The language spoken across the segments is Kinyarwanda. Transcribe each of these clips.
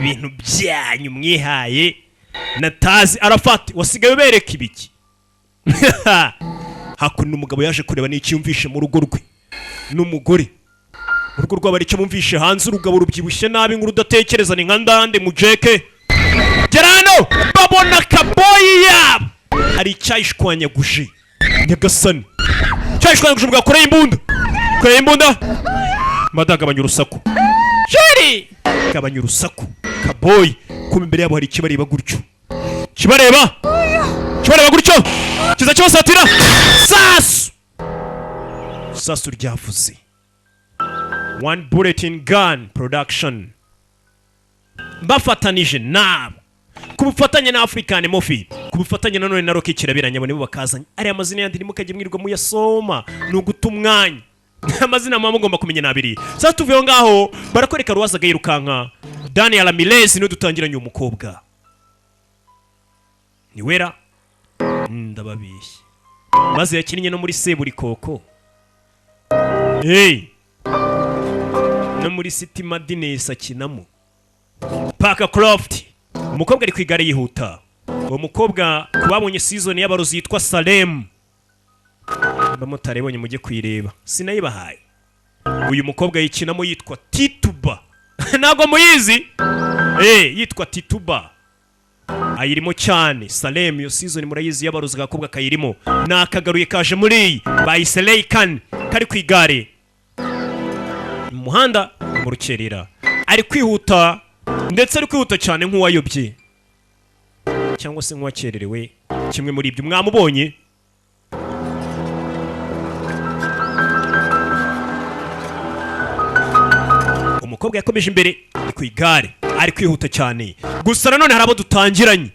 ibintu byanyu mwihaye natazi arafata wasigaye bereka ibiki hakuno umugabo yaje kureba n'ikiyumvishe mu rugo rwe n'umugore mu rugo rw'abari cyo mumvishe hanze urugabo rubyibushye nabi nk'urudatekereza ni nka ndande mu jeke gerano babona kaboyi yabo hari icyayishwanyaguje nyagasani cyayishwanyaguje mbwa koreye imbunda madagabanya urusaku sheri gabanya urusaku kaboyi kuma imbere yabo hari ikibareba gutyo kibareba gutyo kiza cyosatira sasu ryavuze one bulletin gun production bafatanije nabo kubufatanye na African Mofi kubufatanye na none na Rocky kirabiranye bo bakazanye ari amazina yandi ndimo kajye mwirwa mu yasoma no gutumwanya amazina mama mugomba kumenya nabiri sasa tuvuye ngaho barakoreka ruwazaga yirukanka Daniel Ramirez no dutangiranye umukobwa ni wera ndababishye maze yakinnye no muri Seburi Koko no muri City Madness akinamo Parker Croft umukobwa ari kwigare yihuta uwo mukobwa kubabonye season y'abarozi yitwa Salem bamutaribonye mujye kwireba sinayibahaye uyu mukobwa yikinamo yitwa Tituba nago muyizi yitwa Tituba ayirimo cyane Salem yo season murayizi y'abarozi gakobwa kayirimo nakagaruye kaje muri Bayiseleykan kari kwigare umuhanda mu rukerera ari kwihuta ndetse ari kwihuta cyane nk'uwayobye cyangwa se nk'uwakererewe kimwe muri ibyo mwamubonye umukobwa yakomeje imbere ku igare ari kwihuta cyane gusa nanone hari abo dutangiranye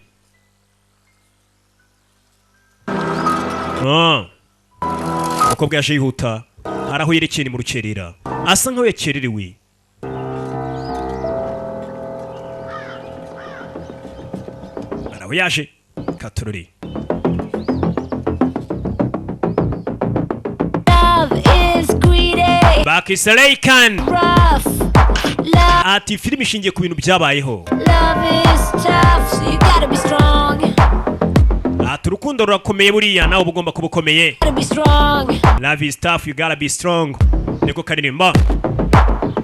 umukobwa yaje yihuta hari aho yerekeye mu rukerera asa nkaho yakererewe araho yaje katorori Bakiseleykan ati filime ishingiye ku bintu byabayeho ati urukundo rurakomeye buriya nawe uba ugomba kuba ukomeye love is tough you gotta be strong niko karirimba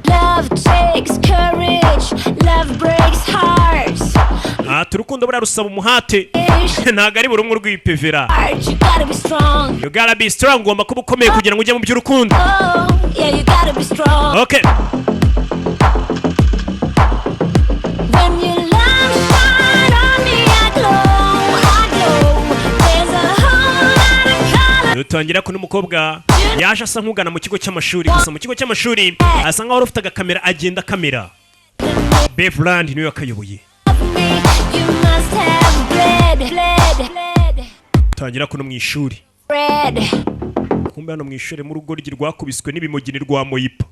love takes courage love breaks hearts ati urukundo buriya rusaba umuhate ntago ari buri umwe urwipevera you gotta be strong ugomba kuba ukomeye kugira ngo ujye mu by'urukundo okay dutangira ko n'umukobwa yaje asa nk'ugana mu kigo cy'amashuri gusa mu kigo cy'amashuri asa nkaho ufite agakamera agenda kamera Beverland niwe wakayoboye dutangira ko no mu ishuri kumbe hano mu ishuri mu rugo rwakubiswe n'ibimogini rwa Moyipa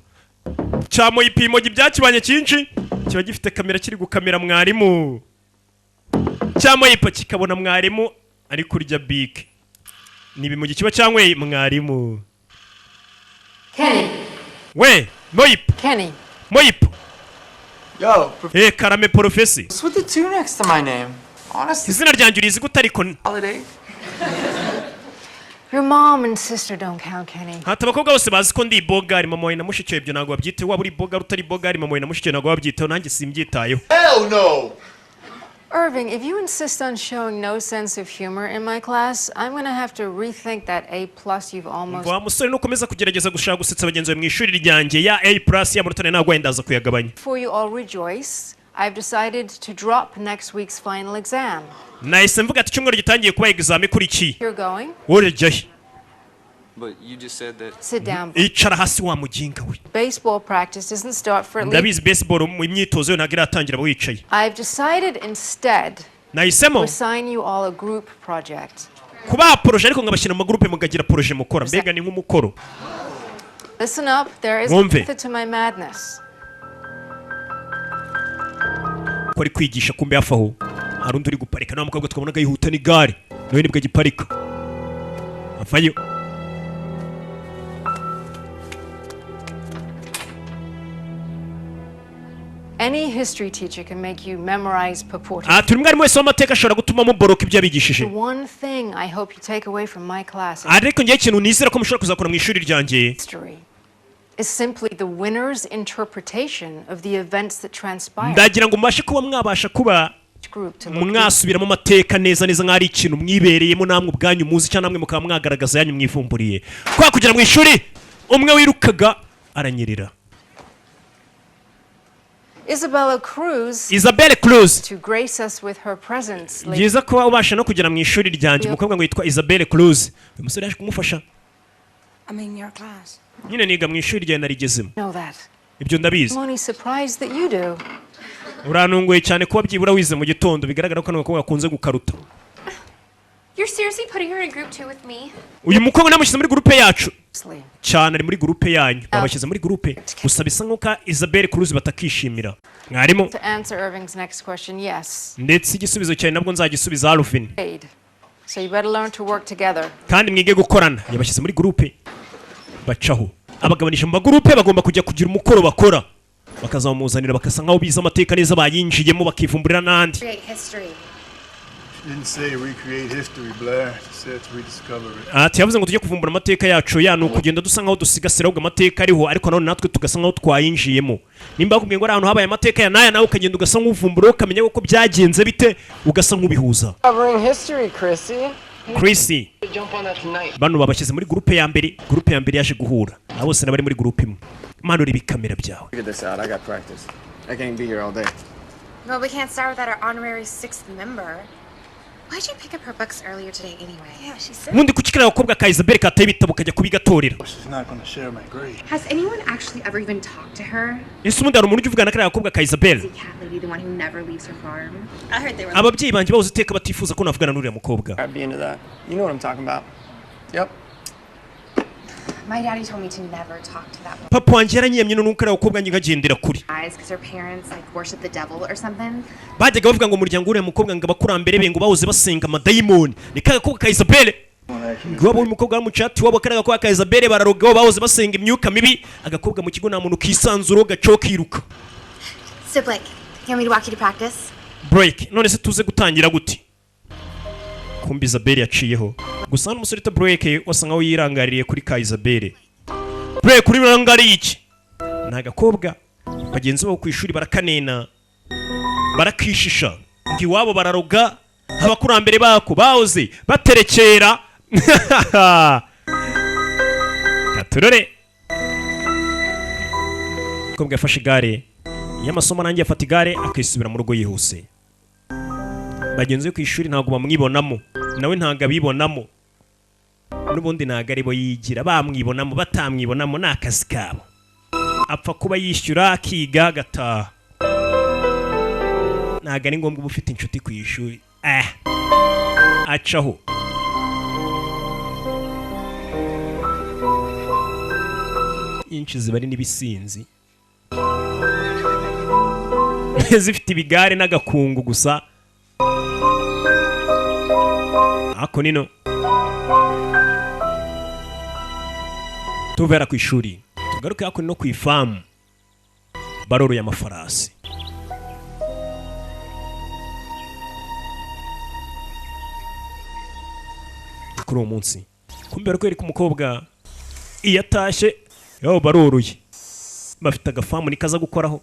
cya Moyipa imogi byakibanye cyinshi kiba gifite kamera kiri gukamera mwarimu cya Moyipa kikabona mwarimu ari kurya bike nibi mu gikiba cyangwa mwarimu Kenny we Moyipa Kenny Moyipa Yo karame professor what's with the two next to my name honestly izina ryanjye urizi gutariko holiday Your mom and sister don't count, Kenny. hata abakobwa bose bazi ko ndi bogari mama we na mushiki we ibyo ntago babyiteho waba uri bogari utari bogari mama we na mushiki we ntago babyiteho nanjye simbyitayeho hell no Irving, if you insist on showing no sense of humor in my class, I'm going to have to rethink that A+ you've almost... wa musore nukomeza kugerageza gushaka gusetsa bagenzi be mu ishuri ryanjye ya A+ y'amanota ntago wendaza kuyagabanya. Before you all rejoice, I've decided to drop next week's final exam. Nahise mvuga ati cyumweru gitangiye kuba exam kuri ki. You're going? Worejahe. But you just said that. Sit down. Icara hasi wa mujinga we. Baseball practice doesn't start for at least... Ndabizi baseball mu imyitozo yo ntago iratangira wicaye. I've decided instead Nahisemo to assign you all a group project. kuba projet ariko ngabashyira mu groupe mugagira projet mukora mbega ni nk'umukoro. Listen up, there is a method to my madness. Kwari kwigisha kumbe yafaho hari undi uri guparika nawe mukobwa twabonaga yihuta ni gare nawe nibwo giparika avayo. Any history teacher can make you memorize purported. turi mwarimu wese w'amateka ashobora gutuma muboroka ibyo yabigishije. The one thing I hope you take away from my class ariko ngiye ikintu nizera ko mushobora kuzakora mu ishuri ryanjye history is simply the winner's interpretation of the events that transpired. ndagira ngo mubashe kuba mwabasha kuba mwasubiramo amateka neza neza nk'ari ikintu mwibereyemo namwe ubwanyu muzi cyangwa namwe mukaba mwagaragaza yanyu mwivumburiye kwa kugira mu ishuri umwe wirukaga aranyerera. Isabelle Cruz to grace us with her presence. Byiza kuba ubasha no kugera mu ishuri ryanjye umukobwa ngo yitwa Isabelle Cruz. Uyu musore yaje kumufasha. I'm in your class. Nyine niga mu ishuri ryanjye narigezemo. Know that. Ibyo ndabizi. I'm only surprised that you do. Uranunguye cyane kuba byibura wize mu gitondo bigaragara ko n'abakobwa bakunze gukaruta. You're seriously putting her in group 2 with me? Uyu mukobwa namushyize muri groupe yacu. Cyane ari muri groupe yanyu. Babashyize muri groupe. Gusa bisa nkuko Isabelle Cruz batakishimira. Mwarimu. To answer Irving's next question, yes. Ndetse igisubizo cyane nabwo nzagisubiza Alvin. So you better learn to work together. Kandi mwige gukorana. Yabashyize muri groupe. Bacaho. Abagabanisha mu bagroupe bagomba kujya kugira umukoro bakora. Bakazamuzanira bakasa nkaho biza amateka neza bayinjiyemo bakivumburira n'andi. Didn't say recreate history, Blair. She said to rediscover it. Yavuze ngo tujye kuvumbura amateka yacu ya no kugenda dusa nkaho dusigasira ubwo amateka ariho ariko none natwe tugasa nkaho twayinjiyemo. Nimba bakubwiye ngo ari ahantu habaye amateka ya nawe ukagenda ugasa nk'uvumbura ukamenya uko byagenze bite ugasa nk'ubihuza. Covering history, Chrissy. Bano babashyize muri groupe ya mbere. Groupe ya mbere yaje guhura. Abo bose nabari muri groupe imwe. Mano ribi kamera byawe. Figure this out. I got practice. I can't be here all day. Well, we can't start without our honorary 6th member. Why'd you pick up her books earlier today anyway? Yeah, she said. Mundi kukikira abakobwa ka Isabelle kataye bitabo kajya kubigatorera. She's not going to share my grade. Has anyone actually ever even talked to her? Ese umundi ari umuntu uvugana kare abakobwa ka Isabelle. Is the cat lady the one who never leaves her farm? I heard they were. Ababyeyi banje bawuze iteka batifuza ko navugana n'uriya mukobwa. I'd be into that. You know what I'm talking about. Yep. My daddy told me to never talk to that woman. Papa wanjye yaranyemye n'uko ari abakobwa njye ngagendera kuri. Because her parents like worship the devil or something. Bajyaga bavuga ngo umuryango uriya mukobwa ngo abakurambere be ngo bawuze basenga amadayimoni. Ni kaga ko ka Isabelle. Ngo abo umukobwa mu chat wabo karaga ko ka Isabelle bararoga bawuze basenga imyuka mibi agakobwa mu kigo nta muntu kisanzuro gacokiruka. So Blake, you want me to walk you to practice? Break. None se tuze gutangira guti. Kumbi Isabelle yaciyeho. Gusa n'umusore ta Break wasa nkaho yirangariye kuri ka Isabelle. Break kuri rangari iki? Nagakobwa bagenzi babo ku ishuri barakanena. Barakishisha. Ngi wabo bararoga abakurambere bako baoze baterekera. Katurore. Kobwa yafashe igare. Y'amasomo nanjye afata igare akisubira mu rugo yihuse. Bagenzi ku ishuri ntago bamwibonamo. Nawe ntago abibonamo. N'ubundi ntago aribo yigira bamwibonamo batamwibonamo n'akazi kabo. Apfa kuba yishyura akiga gataha. Ntago ari ngombwa ufite inshuti ku ishuri. Acaho. Inchi zibari n'ibisinzi. Zifite ibigare n'agakungu gusa. Ako nino. Tuvera ku ishuri. Tugaruke ako no ku ifamu. Baroro y'amafarasi. Kuri uwo munsi. Kumbera ko yari ku mukobwa iyo atashye yo baroroye. Bafite agafamu nikaza gukoraho.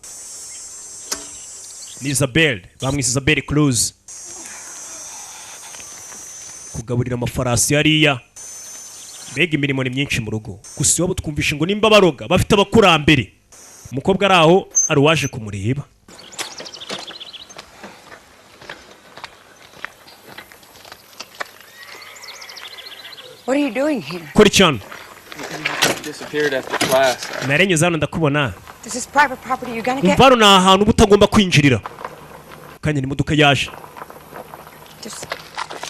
Ni Isabelle, bamwise Isabelle Cruz. Kugaburira amafarasi yariya. Mbega imirimo ni myinshi mu rugo. Gusa wabo twumvishe ngo nimba baroga bafite abakurambere. Umukobwa araho ari waje kumureba. What are you doing here? Kuri cyane. Disappeared after class. Narenyeze hano ndakubona. This is private property. You're gonna get. Umvaro na ahantu butagomba kwinjirira. Kanye ni modoka yaje. Just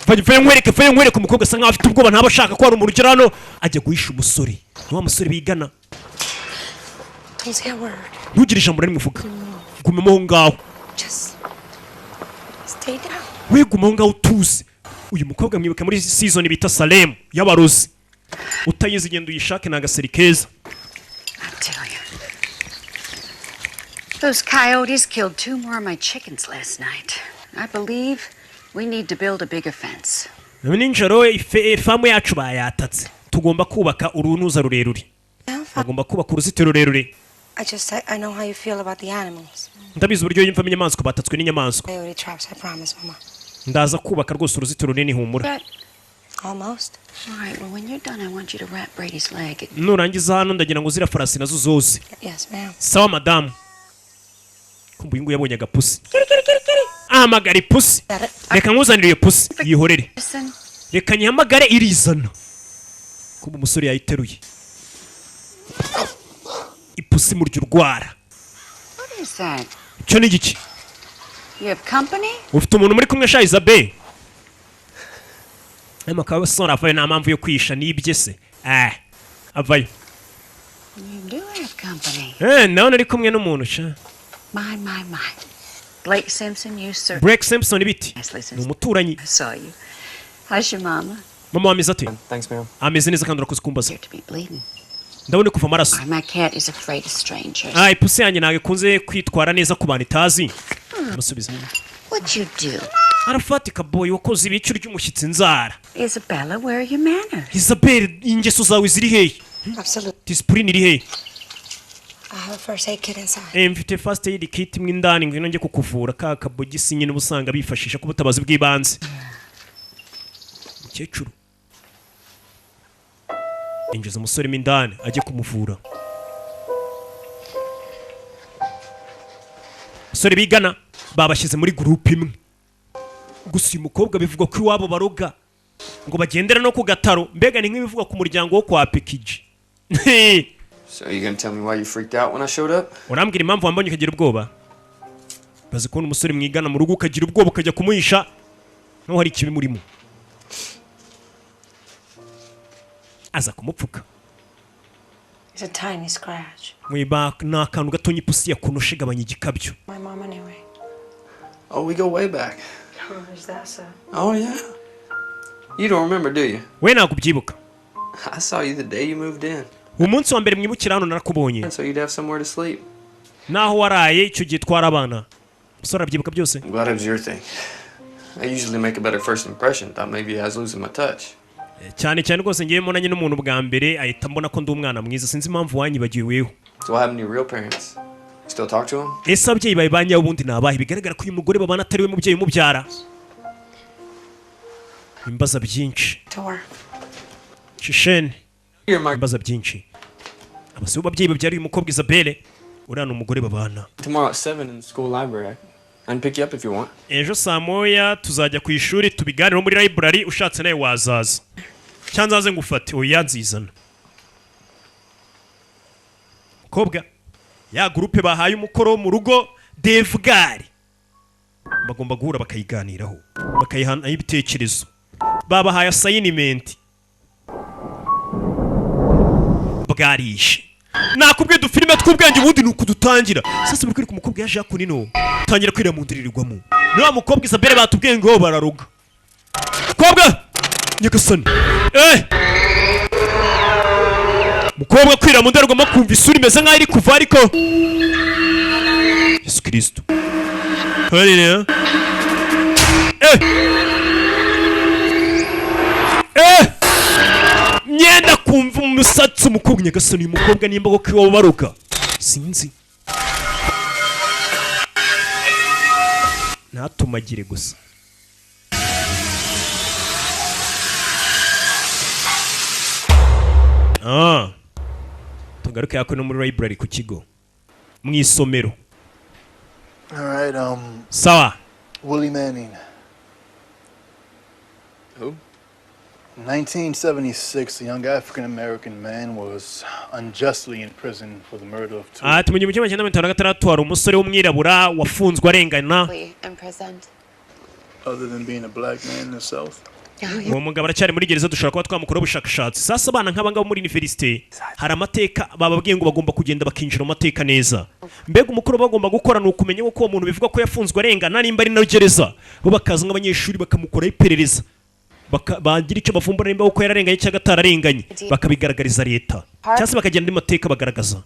Vaye nkwereke umukobwa asa nkaho afite ubwoba ntaba ashaka ko ari umurugero hano ajya guhisha umusore. Ni wa musore bigana. don't say a word. Ntugire ijambo rimwe uvuga. Gumemo ngaho. Just stay down. We gumemo ngaho tuze. Uyu mukobwa mwibuka muri season bita Salem y'abarozi. Utayize igenda uyishake na gaseri keza. I tell you. Those coyotes killed 2 more of my chickens last night. I believe we need to build a bigger fence. Ninjoro ifamu yacu bayatatse. Tugomba kubaka urunuza rurerure. Tugomba kubaka uruzitiro rurerure. I know how you feel about the animals. Ndabizi uburyo yumva inyamaswa batatswe n'inyamaswa. Coyote traps, I promise, Mama. Ndaza kubaka rwose uruzitiro runini humura. Almost. All right, well, when you're done, I want you to wrap Brady's leg. Nurangiza hano ndagira ngo zira farasi nazo zose. Yes, ma'am. Sawa madamu. Kumbu yingu yabonye agapusi. Ahamagara ipusi. Reka nkuzanire iyo pusi yihorere. Reka nyihamagare irizana. Kumbu umusore yayiteruye. Ipusi murya urwara. What is that? Cyo ni giki? You have company? Ufite umuntu muri kumwe sha Isabelle. Amakawe sona avayo nta mpamvu yo kwisha nibye se. Avayo. You do have company. Nawe ari kumwe n'umuntu sha. My. Blake Simpson, you sir. Blake Simpson biti. Ni umuturanyi. I saw you. How's your mama? Mama ameze ate? Thanks, ma'am. Ameze neza kandi urakoze kumbaza. Appear to be bleeding. Ndabona kuva amaraso. My cat is afraid of strangers. Ipusi yanjye ntabwo ikunze kwitwara neza ku bantu itazi. Musubiza. What'd you do? Arafatika boy wakoze ibicyo ry'umushyitsi nzara. Isabella, where are your manners? Isabelle, ingeso zawe ziri hehe? Absolutely. Discipline iri hehe? I have a first aid kit inside. Mfite first aid kit imwe indani ngwino njye kukuvura ka kabogisi nyine ubusanga bifashisha ku butabazi bw'ibanze. Mukecuru. Injiza umusore mo indani ajye kumuvura. Umusore bigana babashyize muri groupe imwe. Gusa uyu mukobwa bivugwa ko iwabo baroga ngo bagendera no ku gataro mbega ni nk'ibivugwa ku muryango wo kwa Pekiji. So you gonna tell me why you freaked out when I showed up? Urambwira impamvu wambonye ukagira ubwoba? Bazi kubona umusore mwigana mu rugo ukagira ubwoba ukajya kumuhisha no hari ikibi murimo. Aza kumupfuka. It's a tiny scratch. Mwiba n'akantu gatonye ipusi yakunoshe gabanya igikabyo. My mom anyway. Oh, we go way back. Oh, is that so? Oh, yeah. You don't remember, do you? We ntabwo ubyibuka. I saw you the day you moved in. Umunsi wa mbere mwibukira hano narakubonye. So you'd have somewhere to sleep. Naho waraye icyo gihe twara abana. Usora byibuka byose. I'm glad it was your thing. I usually make a better first impression. Thought maybe I was losing my touch. Cyane rwose ngiye mbonanye n'umuntu bwa mbere ahita mbona ko ndi umwana mwiza sinzi impamvu wanyibagiwe weho. So what happened to your real parents? Still talk to them? Ese ababyeyi bawe banyawe ubundi nabahe bigaragara ko uyu mugore babana atari we mubyeyi umubyara. Imbaza byinshi. Shishene. Imbaza byinshi. Abasibo babyeyi babyara uyu mukobwa Isabelle urana umugore babana. Tomorrow at 7 in the school library. I can pick you up if you want. Ejo saa moya tuzajya ku ishuri tubiganiraho muri library ushatse nawe wazaza. Cyanzaze ngufate oya nzizana. Kobwa ya groupe bahaye umukoro mu rugo Devgari. Bagomba guhura bakayiganiraho. Bakayihana ibitekerezo. Babahaye assignment. Bwarishe. Nakubwiye dufilime tw'ubwenge ubundi nuko dutangira. Sasa buri ku mukobwa yaje akunino. Tangira kwira mu ndirirwamo. Ni wa mukobwa Isabelle batubwiye ngo bararuga. Kobwa nyagasani. Mukobwa kwira mu ndarwamo kumva isuri meze nkaho iri kuva ariko Yesu Kristo. Haleluya. Nyenda kumva umusatsi umukobwa nyagasani umukobwa nimba ko kiwo baruka. Sinzi. Natumagire gusa. Tugaruke yako no muri library ku kigo. Mu isomero. All right, Sawa. Willie Manning. Who? In 1976, a young African-American man was unjustly imprisoned for the murder of two. Tumenye mu 1956 hari umusore w'umwirabura wafunzwe arengana. Imprisoned. Other than being a black man in the South. Uwo mugabo aracyari muri gereza dushobora kuba twamukora ubushakashatsi. Sasa abana nk'abangabo muri university hari amateka bababwiye ngo bagomba kugenda bakinjira mu mateka neza. Mbega umukuru bagomba gukora ni ukumenya uko uwo muntu bivuga ko yafunzwe arengana nimba ari na gereza. Bo bakaza nk'abanyeshuri bakamukora iperereza. Bagira icyo bavumbura nimba uko yararenganye cyangwa atararenganye bakabigaragariza leta. Cyangwa bakagenda mu mateka bagaragaza.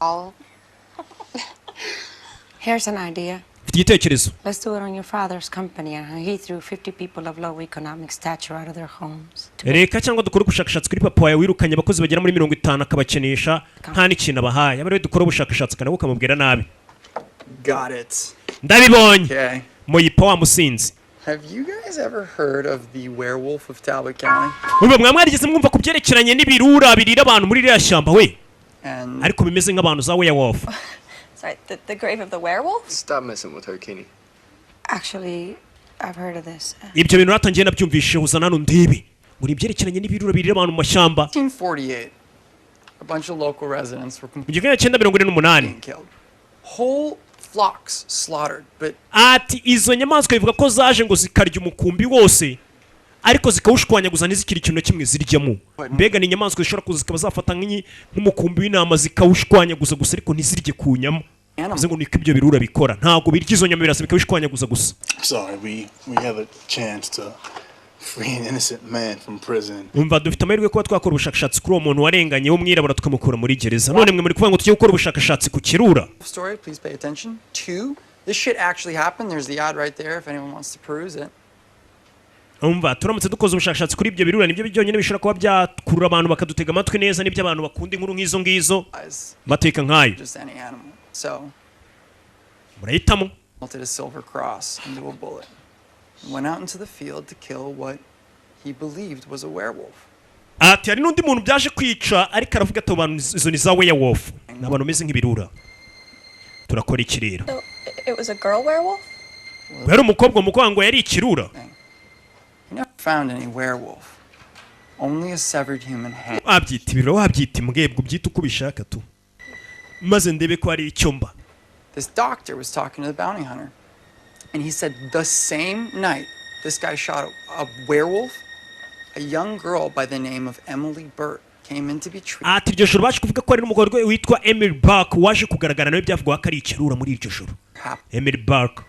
Here's an idea. mfite igitekerezo. Let's do it on your father's company and how he threw 50 people of low economic stature out of their homes. Reka cyangwa dukora ubushakashatsi kuri papa wawe wirukanye abakozi bagera muri 50 akabakenesha nta n'ikintu abahaye. Abari dukora ubushakashatsi kana ukamubwira nabi. Got it. Ndabibonye. Okay. Moyipa wa musinzi. Have you guys ever heard of the werewolf of Talbot County? Mwe mwamwarigeze mwumva ku byerekeranye n'ibirura birira abantu muri iriya shyamba we? Ariko bimeze nk'abantu za werewolf. Sorry, the grave of the werewolf? Stop messing with her, Kenny. Actually, I've heard of this. Ibyo bintu natangiye nabyumvishe uzana n'undibi. Muri ibyerekeranye n'ibirura birira abantu mu mashyamba. 1948. A bunch of local residents were Mu gihumbi kimwe 1948. killed. Whole flocks slaughtered, but ati izo nyamaswa bivuga ko zaje ngo zikarya umukumbi wose ariko zikawushwanyaguza ntizikiri ikintu kimwe ziryamo. Mbega ni inyamaswa zishobora kuza zikaba zafata nk'umukumbi w'intama zikawushwanyaguza gusa ariko ntizirye ku nyama. Bivuze ngo niko ibyo birura bikora, ntago birya izo nyama birasa bikawushwanyaguza gusa. Sorry, we have a chance to free an innocent man from prison. Umva dufite amahirwe kuba twakora ubushakashatsi kuri uwo muntu warenganye w'umwirabura tukamukura muri gereza. None mwe muri kuvuga ngo tugiye gukora ubushakashatsi ku kirura. story, please pay attention. 2, this shit actually happened. There's the ad right there if anyone wants to peruse it. Umva turamutse dukoze ubushakashatsi kuri ibyo birura nibyo byonyine bishobora kuba byakurura abantu bakadutega amatwi neza n'ibyo abantu bakunda inkuru nk'izo ngizo mateka nkayo. Just any animal. So, murahitamo. melted a silver cross into a bullet. Went out into the field to kill what he believed was a werewolf. Ati hari n'undi muntu byaje kwica ariko aravuga ati abantu izo ni za werewolf. N'abantu bameze nk'ibirura. Turakora iki rero? So, it was a girl werewolf? Yari umukobwa ngo yari ikirura. He never found any werewolf. Only a severed human hand. Wabyita ibirura wabyita imbwebwe ubyita uko ubishaka tu. Maze ndebe ko ari icyo mba. This doctor was talking to the bounty hunter. And he said the same night this guy shot a werewolf, a young girl by the name of Emily Burt came in to be treated. Ati iryo joro baje kuvuga ko ari n'umugore witwa Emily Burke waje kugaragara nawe byavugwa ko ari ikirura muri iryo joro. Emily Burke.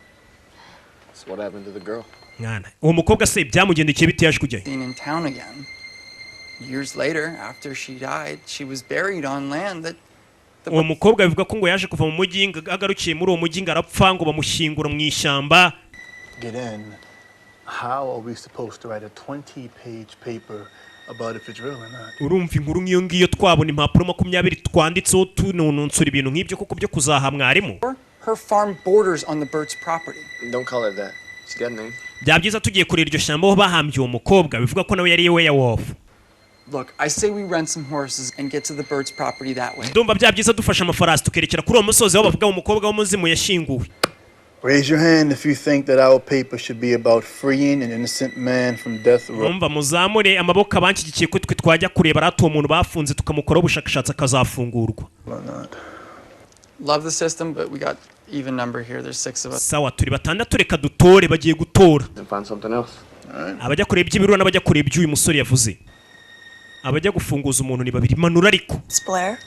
So what happened to the girl? Mwana, uwo mukobwa se byamugendekeye bite yaje kujyayo? Seen in town again. Years later, after she died, she was buried on land that uwo mukobwa bivuga ko ngo yaje kuva mu mujyi agarukiye muri uwo mujyi arapfa ngo bamushyingura mu ishyamba. Get in. How are we supposed to write a 20-page paper about if it's real or not? Urumva inkuru nk'iyo ngiyo twabona impapuro 20 twanditseho tunonosora ibintu nk'ibyo koko byo kuzaha mwarimu. Her farm borders on the Burt's property. Don't call her that. She got a name. Byabyiza tugiye kurira iryo shyamba aho bahambye uwo mukobwa bivuga ko nawe yari werewolf. Look, I say we rent some horses and get to the Burt's property that way. Ndumva byabyiza dufasha amafarasi tukerekera kuri uwo musozi aho bavuga umukobwa w'umuzimu yashinguwe. Raise your hand if you think that our paper should be about freeing an innocent man from death row. Umva muzamure amaboko abanshyigikiye ko twe twajya kureba ratu uwo muntu bafunze tukamukora ubushakashatsi akazafungurwa. Love the system, but we got even number here. There's 6 of us. Sawa turi batandatu reka dutore bagiye gutora. And find something else. Abajya kureba iby'ibirura n'abajya kureba iby'uyu musore yavuze. Abajya gufunguza umuntu ni babiri manura ariko. Blair.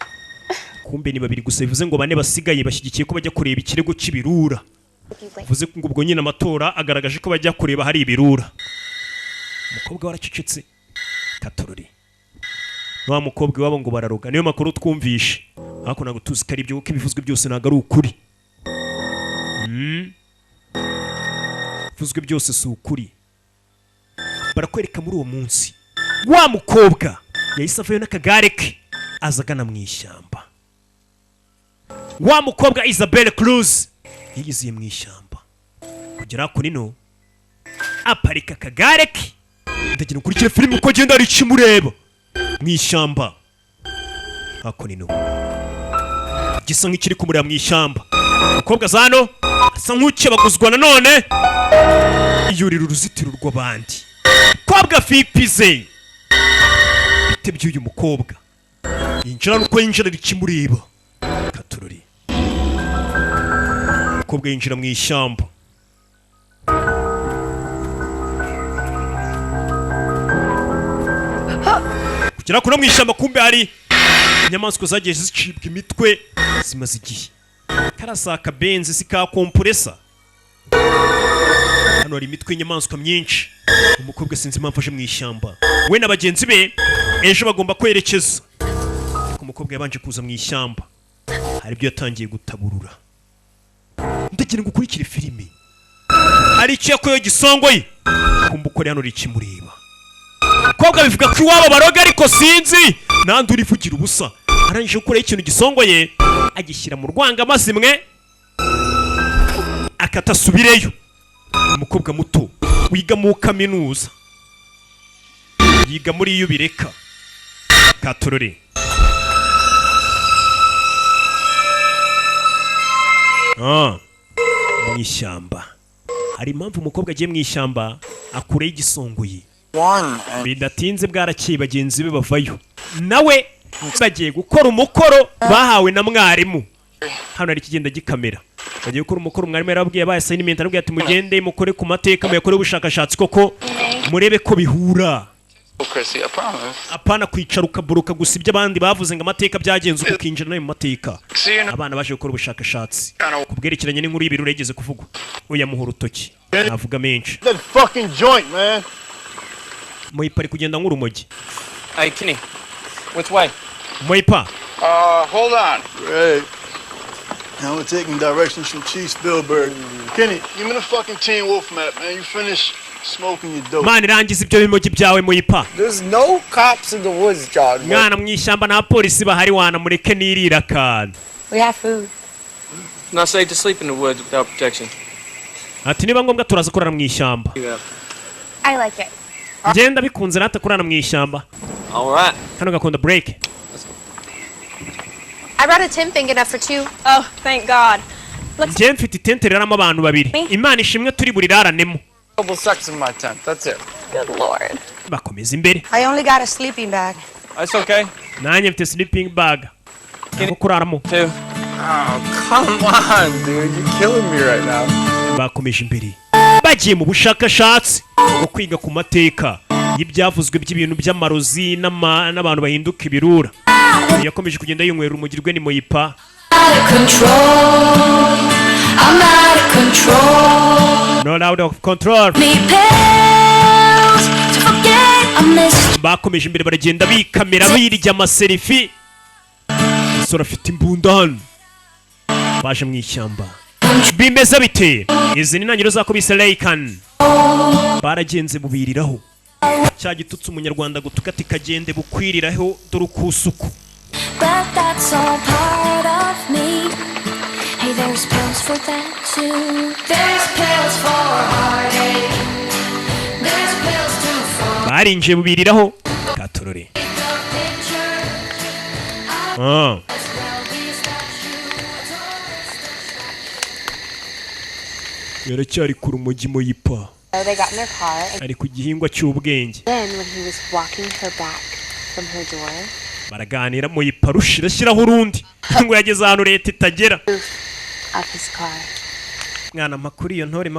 Kumbe ni babiri gusa bivuze ngo bane basigaye bashyigikiye ko bajya kureba ikirego cy'ibirura. Bivuze ngo ubwo nyine amatora agaragaje ko bajya kureba hari ibirura. Umukobwa waracecetse. Katorori. Wa mukobwa wabo ngo bararoga niyo makuru twumvishe. Ariko nago tuzi ko ari ibyo kuko ibivuzwe byose naga ari ukuri. Bivuzwe byose si ukuri. Barakwereka muri uwo munsi. Wa mukobwa yahise avayo n'akagare ke azagana mu ishyamba. Wa mukobwa Isabelle Cruz yigiziye mu ishyamba kugera kuri no aparika akagare ke ndagira ukurikire filime uko agenda ari kimureba mu ishyamba. Ako ni no gisa nk'ikiri kumureba mu ishyamba. Umukobwa zano asa nk'ukebaguzwa nanone yurira uruzitiro rw'abandi. Kobwa fipize bite by'uyu mukobwa yinjira nuko yinjira rikimureba. Katurori umukobwa yinjira mu ishyamba. Kugera kuno mu ishyamba kumbe hari inyamaswa zagiye zicibwa imitwe zimaze igihe. Karasaka benzi sika kompresa. Hano hari imitwe y'inyamaswa myinshi. Umukobwa sinzi impamvu aje mu ishyamba. We na bagenzi be ejo bagomba kwerekeza. Umukobwa yabanje kuza mu ishyamba. Hari ibyo yatangiye gutaburura. ndagira ngo ukurikire filimi hari icyo yakorewe gisongoye kumva uko hano rikimureba kobwa bivuga ko iwabo baroga ariko sinzi nandi urivugira ubusa arangije gukoraho ikintu gisongoye agishyira mu rwangamazimwe akatasubireyo umukobwa muto wiga mu kaminuza yiga muri iyo bireka katorore mu ishyamba hari impamvu umukobwa agiye mu ishyamba akureho igisongoye bidatinze bwarakeye bagenzi be bavayo nawe bagiye gukora umukoro bahawe na mwarimu hano hari ikigenda gikamera bagiye gukora umukoro umwarimu yarababwiye abaye assignment arabwiye ati mugende mukore ku mateka muyakore ubushakashatsi koko murebe ko bihura apana kwicara ukaburuka gusa ibyo abandi bavuze ngo amateka byagenze uko ukinjira nayo mu mateka abana baje gukora ubushakashatsi ku bwerekeranye n'inkuru y'ibirura yigeze kuvugwa uyamuha urutoki navuga menshi Moipa ari kugenda nk'urumogi Hey Kenny, which way? Moipa Hold on. Right. Now we're taking directions from Chief Spielberg. Kenny, give me the fucking Teen Wolf map, man. You finish smoking your dope. Mani rangiza ibyo bimogi byawe Moipa. There's no cops in the woods, John. Mwana mu ishyamba nta polisi bahari wana mureke nirira kana. We have food. It's not safe to sleep in the woods without protection. Ati niba ngombwa turaza kurara mu ishyamba. I like it. Ngenda bikunze nata kurara mu ishyamba. All right. Hano gakunda break. I brought a tent big enough for two. Oh, thank God. Njye mfite itente reramo abantu babiri. Imana ishimwe turi buriraranemo. Double sex in my tent. That's it. Good Lord. Bakomeza imbere. I only got a sleeping bag. That's okay. Nanjye mfite sleeping bag. Nko kuraramo. Two. Oh, come on, dude. You're killing me right now. Bakomeje imbere. Bagiye mu bushakashatsi bwo kwiga ku mateka y'ibyavuzwe by'ibintu by'amarozi n'abantu bahinduka ibirura. Yakomeje kugenda yinywera umugirwe ni Moipa. Not out of control. Bakomeje imbere baragenda bikamera birya amaselfie. Sora afite imbunda hano. Baje mu ishyamba. Bimeze bite? Izi ni ntangiriro zako bise Leican. Baragenze bubiriraho. Cya gitutsi umunyarwanda gutuka ati kagende bukwiriraho dore ukusuku. But that's all part of me. Hey, there's pills for that too. There's pills for heartache. There's pills to fall. Barinje bubiriraho katorore. Yaracyari ku rumogi Moipa. They got in their car, and Ari ku gihingwa cy'ubwenge. then when he was walking her back from her door, Baraganira Moipa rushirashyiraho urundi. Ngo yageze ahantu leta itagera. of his car. Mwana makuru iyo ntore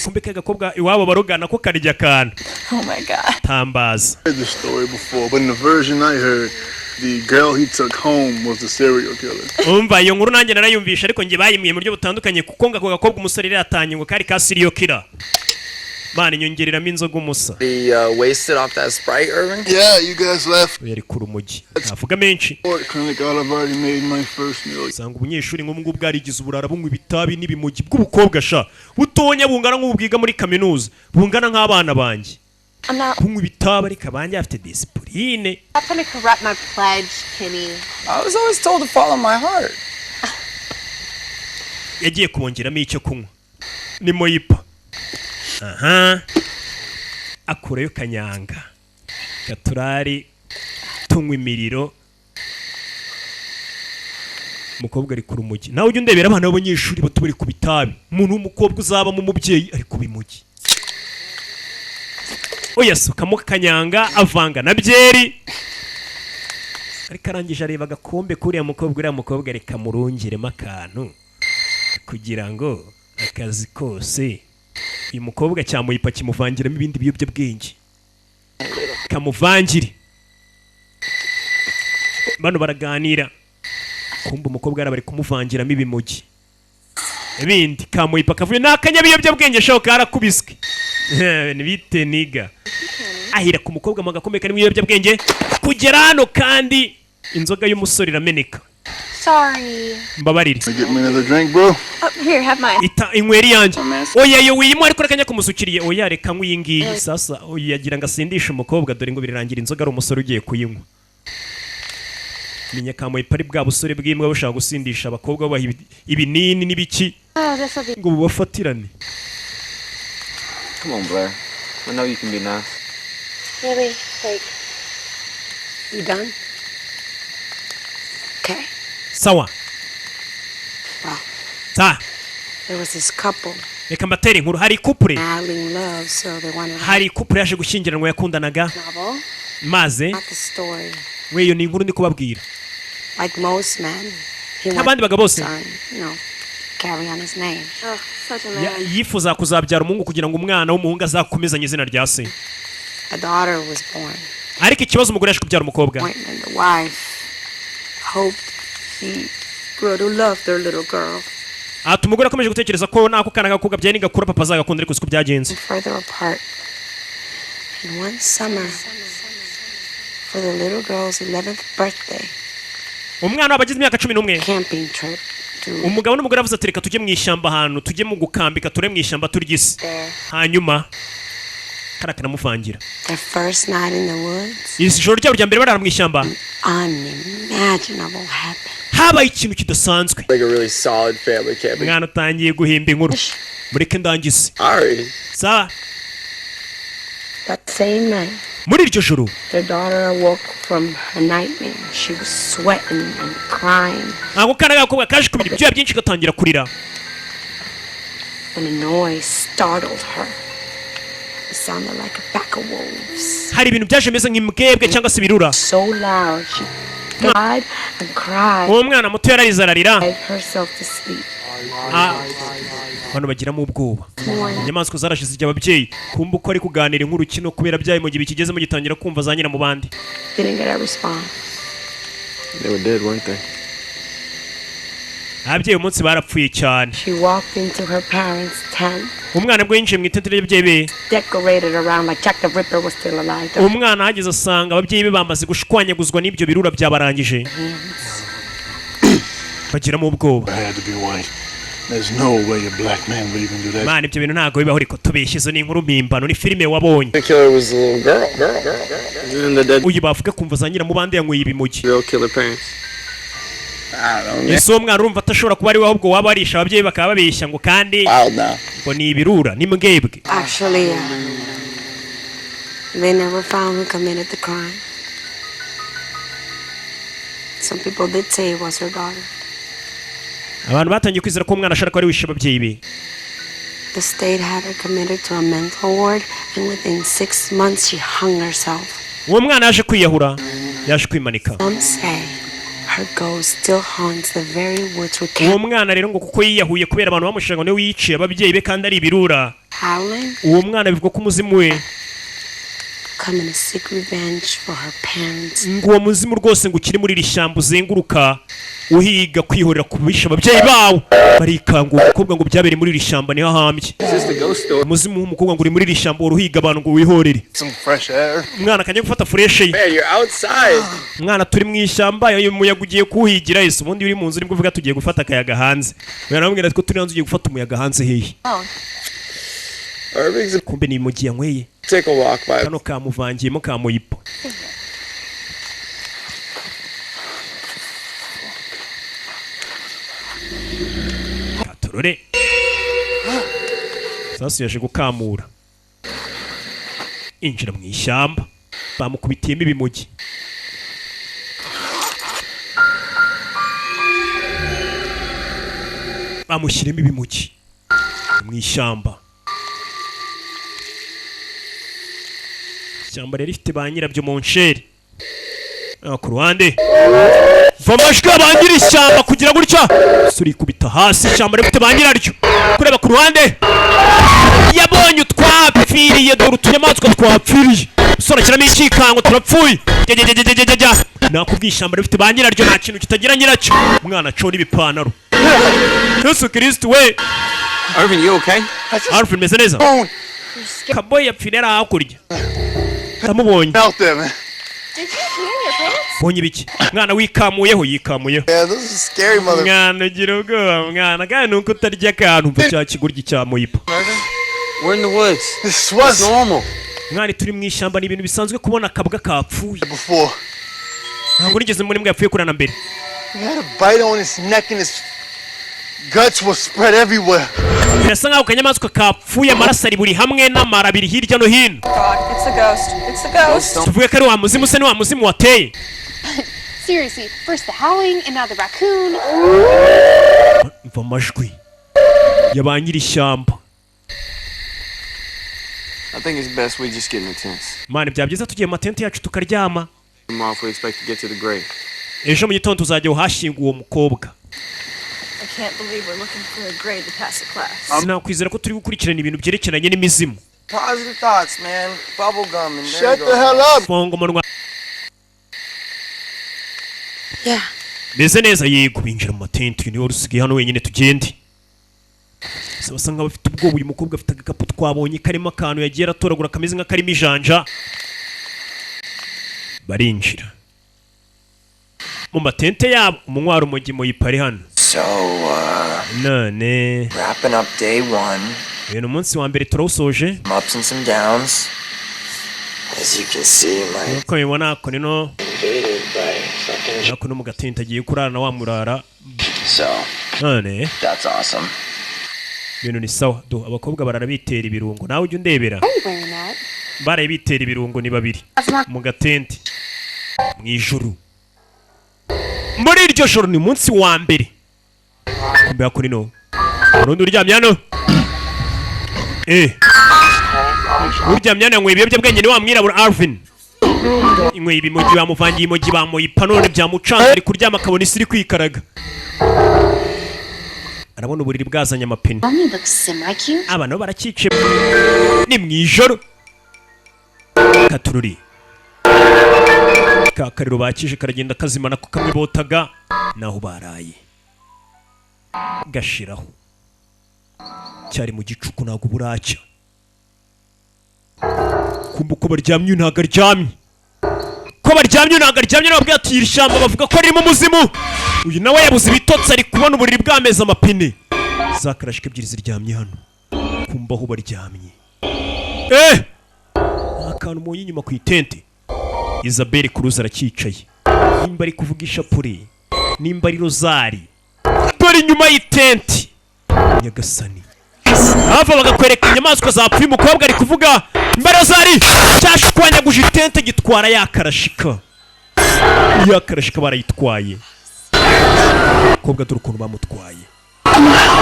kumbe ka gakobwa iwabo barogana ko karya kana. Oh my God. Tambaza. I heard this story before, but in the version I heard, the girl he took home was the serial killer. Umva iyo nkuru nanjye narayumvisha ariko nge bayimwiye mu buryo butandukanye kuko ngo ako gakobwa umusore rero atanye ngo kari ka serial killer. Bana nyongereramo inzoga umusa. He wasted off that Sprite, Irving? Yeah, you guys left. Yari ku rumogi. Avuga menshi. Clinic, I've already made my first meal. Sanga ubunyeshuri ngo ngo bwarigize uburara bunywa ibitabi n'ibimogi bw'ubukobwa sha. Butonya bungana nk'ubwiga muri kaminuza. Bungana nk'abana banjye. I'm not Kunywa ibitabi ariko abanje afite discipline. gonna corrupt my pledge, Kenny. I was always told to follow my heart. Yagiye kubongeramo icyo kunywa. Ni Moipa. Aha. Akureyo kanyanga. Gaturari tunywa imiriro. Umukobwa ari ku rumogi. Nawe ujye undebera abana b'abanyeshuri bato bari ku bitabi. Umuntu w'umukobwa uzaba mu mubyeyi ari ku bimugi. Oya sukamo kanyanga avanga na byeri. Ariko arangije areba agakombe kuriya mukobwa reka murungiremo akantu kugira ngo akazi kose uyu mukobwa cya Moipa kimuvangiramo ibindi biyobyabwenge kamuvangire. Bano baraganira kumba umukobwa arabari kumuvangiramo ibimogi ibindi ka Moipa kavuye n'akanyabiyobyabwenge shoka arakubiswe. Nibite niga ahira ku mukobwa mu gakombe karimo ibiyobyabwenge kugera hano kandi inzoga y'umusore irameneka. Sorry. mbabarire. Get me another drink, bro. Here, have mine. Inyweri yanjye. Oya yo wiyimo ariko reka nyakumusukiriye. Oya reka nkuyingiyi sasa. Oya gira ngasindisha umukobwa dore ngo birirangira inzoga ari umusore ugiye kuyinywa. Menya kamoye pari bwa busore bw'imbwa bushaka gusindisha abakobwa babaha ibinini n'ibiki. Ngo bubafatirane. Come on, Blair. I know you can be nice. Really? Like, You done? Okay. Sawa. Wow. Sa. There was this couple. Reka mbatere inkuru hari couple. Madly in love, so they wanted to Hari couple yaje gushyingiranwa yakundanaga. novel. Maze. Not the story. Weyo ni inkuru ndi kubabwira. Like most men, he Nk'abandi wanted bagabo bose. son, carry on his name. oh, such a man. Yifuza kuzabyara umuhungu kugira ngo umwana w'umuhungu azakomezanye izina rya se. A daughter was born. Ariko ikibazo umugore yaje kubyara umukobwa. Appointment, the wife hoped he grew to love their little girl. Ati umugore akomeje gutekereza ko nako kana gakobwa byaye nigakura papa azagakunda ariko siko byagenze. Further apart. And one summer, for the little girl's 11th birthday, Umwana wabagize imyaka 11. camping trip to Umugabo n'umugore avuze ati reka tujye mu ishyamba ahantu tujye mu gukambika ture mu ishyamba turyise. there. Hanyuma karakanamuvangira. Their first night in the woods, Ijoro ryabo rya mbere barara mu ishyamba. unimaginable happened. Habaye ikintu kidasanzwe. Like a really solid family camping. Umwana utangiye guhimba inkuru. Mureke ndangize. Sorry. Sawa. That same night, Muri iryo joro their daughter awoke from her nightmare. She was sweating and crying ako kana gakobwa kaje kubira ibyuya byinshi gatangira kurira. when a noise startled her. It sounded like a pack of wolves. Hari ibintu byaje meze nk'imbwebwe cyangwa se birura. So loud, she cried and cried Uwo mwana muto yararize ararira. herself to sleep. Hano bagiramo ubwoba. Inyamaswa zarashize igihe ababyeyi kumva uko ari kuganira ink'urukino kubera byaye mu gihe kigezemo gitangira kumva za nyina mu bandi. Didn't get a response. They were dead, weren't they? Ababyeyi umunsi barapfuye cyane. She walked into her parents' tent, Umwana bwo yinjiye mu itente ry'ababyeyi be. decorated around like Jack the Ripper was still alive. Umwana ahageze asanga ababyeyi be bamaze gushwanyaguzwa n'ibyo birura byabarangije. Bagiramo ubwoba. I had to be white. There's no way a black man would even do that. Mana ibyo bintu ntago bibaho ariko tubeshye izo ni inkuru mpimbano ni filime wabonye. The killer was a little girl. And the dead Uyu bavuga kumva za nyina mu bandi yanyweye ibimogi. real killer parents. I don't know. Ese uwo mwana urumva atashobora kuba ari we ahubwo waba arisha ababyeyi bakaba babeshya ngo kandi Wild now. ngo ni ibirura ni mbwebwe. Actually, they never found who committed the crime. Some people did say it was her daughter. Abantu batangiye kwizera ko umwana ashaka ko ari wishe ababyeyi be. The state had her committed to a mental ward, and within 6 months she hung herself. Uwo mwana yaje kwiyahura yaje kwimanika. Some say her ghost still haunts the very woods we Uwo can't. mwana rero ngo kuko yiyahuye kubera abantu bamushinga ngo niwe yiciye ababyeyi be kandi ari ibirura. Howling, Uwo mwana bivuga ko umuzimu we coming to seek revenge for her parents. ngo uwo muzimu rwose ngo ukiri muri iri shyamba uzenguruka uhiga kwihorera ku bisha ababyeyi bawo. Barikanga uwo mukobwa ngo byabereye muri iri shyamba niho ahambye. It's just a ghost story. Umuzimu w'umukobwa ngo uri muri iri shyamba uruhiga abantu ngo wihorere. Some fresh air. Umwana akajya gufata fureshe ye. Man, you're outside. Umwana turi mu ishyamba uyu muyaga ugiye kuhigira ese ubundi uri mu nzu urimo uvuga tugiye gufata akayaga hanze. Yaramubwira ati ko turi hanze ugiye gufata umuyaga hanze hehe. Irving's Kumbe ni mugiye yanyweye. take a walk by. Kano kamuvangiyemo kamuyipo. Katorore. Sasa yaje gukamura. Injira mu ishyamba. Bamukubitiyemo ibimogi. Bamushyiremo ibimogi. Mu ishyamba. Ishyamba rero rifite ba nyirabyo mu nsheri. Ku ruhande va amajwi ba nyiri ishyamba kugira gutya suri kubita hasi ishyamba rifite ba nyiraryo. Kureba ku ruhande yabonye utwapfiriye dore utunyamaswa twapfiriye. Sora kiramo ikikango turapfuye. Nakubwiye ishyamba rifite ba nyiraryo nta kintu kitagira nyiracyo. Umwana cona ibipantaro. Yesu Kristo we. Irving, you okay? Alfred meze neza. Kaboy yapfiriye hakurya. Tamubonye. Out there, man. Did you pee in your pants? bonye ibiki mwana wikamuyeho yikamuyeho Yeah, those are scary mother. mwana gira ubwoba mwana kandi nuko utarya akantu mva cya kiguryi cya muyipa. We're in the woods. This was normal. Mwana turi mu ishyamba ni ibintu bisanzwe kubona akabwa kapfuye. Before. Ntabwo nigeze muri mbwa yapfuye kurana mbere. He had a bite on his neck and his guts were spread everywhere. Birasa nkaho kanyamaswa kapfuye amaraso ari buri hamwe n'amara abiri hirya no hino. God, it's the ghost. It's the ghost. Tuvuge ko ari wa muzimu se ni wa muzimu wateye. Seriously, first the howling and now the raccoon. Mva amajwi ya nyiri ishyamba. I think it's best we just get in the tents. Mani bya byiza tugiye mu matente yacu tukaryama. Tomorrow if we expect to get to the grave. Ejo mu gitondo tuzajya uhashyinga uwo mukobwa. I can't believe we're looking for a grave to pass the class. Sinakwizera ko turi gukurikirana ibintu byerekeranye n'imizimu. Positive thoughts, man. Bubble gum and Shut the hell up. Fongo munwa. Yeah. Meze neza yego binjira mu matente ni wari usigaye hano wenyine tugende. Basa nkaho bafite ubwoba uyu mukobwa afite agakapu twabonye karimo akantu yagiye aratoragura kameze nk'akarimo ijanja. Barinjira mu matente yabo umunywaro umugimo yipari hano. So, none wrapping up day 1. Uyu umunsi wa mbere turawusoje. Some ups and some downs. As you can see, my uko mubibona ko nino invaded by fucking. nako no mu gatente agiye kurara na wa murara. So, none that's awesome. ibintu ni sawa do abakobwa barara bitera ibirungo nawe ujye undebera. Baraye bitera ibirungo ni babiri mu gatente mu ijuru. Muri iryo joro ni umunsi wa mbere. Kumbe kuri no urundi uryamye hano. Uryamye hano nkwe ibiyobyabwenge ni wa mwirabura Alvin. Inkwe ibimogi bamuvangiye imogi bamuyipa none byamucanga ari kuryama akabona isi iri kwikaraga. Arabona uburiri bwazanye amapine. Aba nabo barakice ni mu ijoro. Katururi kakariro bakije karagenda kazimana ko kamwe botaga naho baraye gashiraho cyari mu gicuku nago buracya. Kumva uko baryamye ntago aryamye ko baryamye ntago aryamye nababwiye ati irishyamba bavuga ko ririmo umuzimu. Uyu nawe yabuze ibitotsi ari kubona uburiri bw'ameza amapine. Zakarashika ebyiri ziryamye hano kumva aho baryamye. Akantu mu inyuma ku itente. Isabelle Cruz arakicaye. Nimba ari kuvuga ishapure, nimba ari rozari. Dore inyuma y'itente. Nyagasani. Hava bagakwereka inyamaswa zapfuye umukobwa ari kuvuga nimba rozari cyashukwanyaguje itente gitwara yakarashika. Yakarashika barayitwaye. Umukobwa dore ukuntu bamutwaye.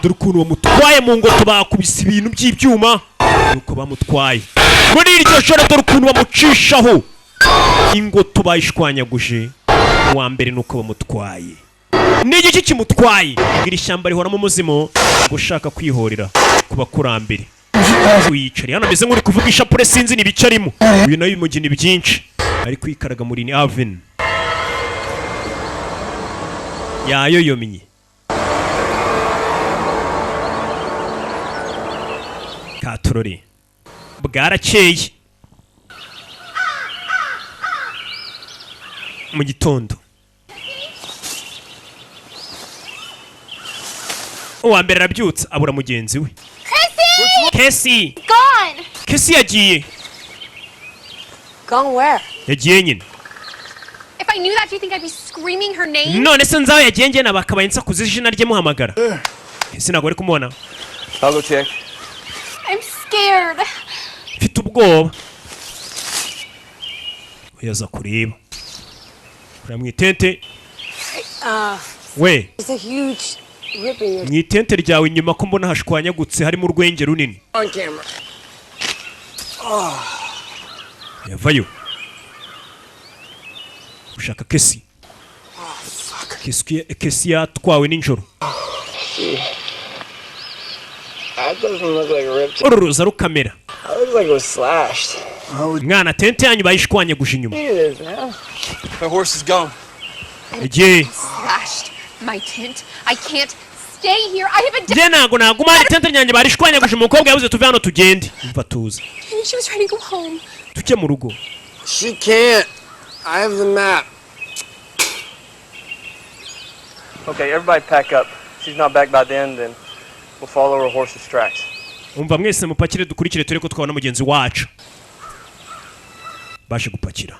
Dore ukuntu bamutwaye mu ngoto bakubise ibintu by'ibyuma. Nuko bamutwaye. Muri iryo joro dore ukuntu bamucishaho. Ingoto bayishwanyaguje. Wa mbere nuko bamutwaye. Ni igiki kimutwaye? Iri shyamba rihoramo umuzimu gushaka kwihorera kuba kurambere. Uyicari hano ameze nk'uri kuvuga ishapure sinzi nibicarimo. Uyu nayo bimugina byinshi. Ari kwikaraga muri ni Alvin. Yayoyomye. Katorori. Bwarakeye. Mu gitondo uwa mbere arabyutse abura mugenzi we. Casey! Gone! Casey yagiye. Gone where? Yagiye nyine. If I knew that, do you think I'd be screaming her name? None se nzaho yagiye njye nabakabaye nsakuza izina rye muhamagara. Casey ntabwo ari kumubona. I'll go check. I'm scared. Mfite ubwoba. Yaza kureba. Mu itente. We. It's a huge rip in your... Mu itente ryawe inyuma ko mbona hashwanyagutse harimo urwenge runini. On camera. Yavayo. Ushaka Casey. Casey yatwawe ninjoro. That doesn't look like a rip. Uruza rukamera. That looks like it was slashed. Mwana tente yanyu bayishwanyaguje inyuma. My horse is gone. Yagiye. Slashed my tent. I can't stay here. I have a... Je ntago naguma tente ryanjye barishwanyaguje umukobwa yabuze tuve hano tugende. Mva tuza. She was ready to go home. Tujye mu rugo. She can't. I have the map. Okay, everybody pack up. If she's not back by then we'll follow her horse's tracks. Umva mwese mupakire dukurikire turi ko twabona mugenzi wacu. Bashe gupakira.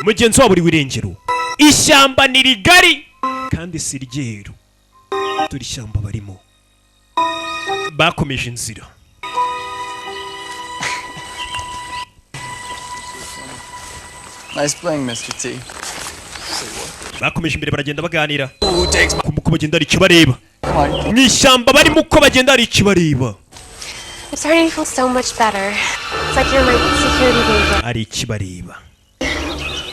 Mugenzi wabo uri wirengero. Ishyamba ni rigari kandi si ryeru. Turi shyamba barimo. Bakomeje inzira. Nice playing, Mr. T. Bakomeje imbere baragenda baganira. Uko bagenda ari kibareba. Mwishyamba barimo uko bagenda ari kibareba. I'm starting to feel so much better. It's like you're my security blanket. Ari kibareba.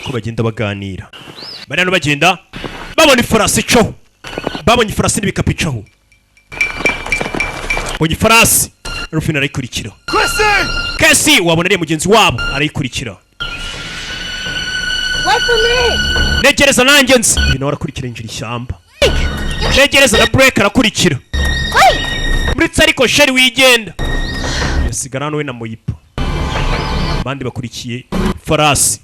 Uko bagenda baganira. Barano bagenda babona ifarasi icaho. Babonye ifarasi n'ibikapu icaho. Bonye ifarasi. Rufin arayikurikira. Kesi wabona ari mugenzi wabo arayikurikira. Wait for me! Negereza nanjye nzi. Bino arakurikira injira ishyamba. Negereza na break arakurikira. Muritse ariko sheri wigenda. Yasigara we na Moyipa. Bandi bakurikiye farasi.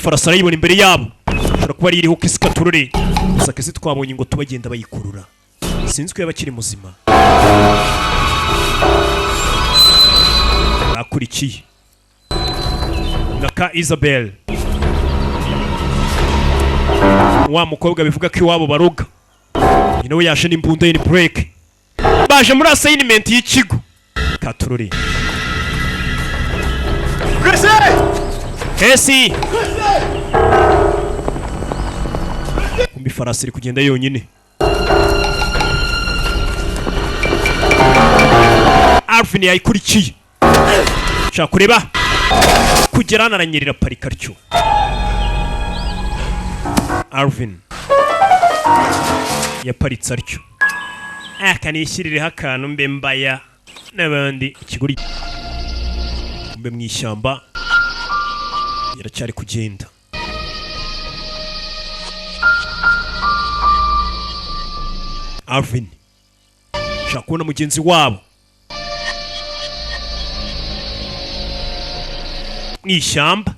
Farasi arayibona imbere yabo. Shora kuba iriho kisikaturure. Gusa kesi twabonye ngo tubagenda bayikurura. Sinzi ko yabakiri muzima. Akurikiye. Naka Isabel. Wa mukobwa bivuga ko iwabo baroga. Nyine we yaje n'imbunda ye ni break. Baje muri assignment y'ikigo. Katururi. Kesi. Kumbi farasi iri kugenda yonyine. Alvin yayikurikiye. Shaka kureba. Kugerana aranyerera parika ryo. Alvin yaparitse aryo. Akanishyirire akantu mbe mbaya n'abandi ikiguri. Mbe mwishyamba yaracyari kugenda. Alvin shaka kubona mugenzi wabo mwishyamba.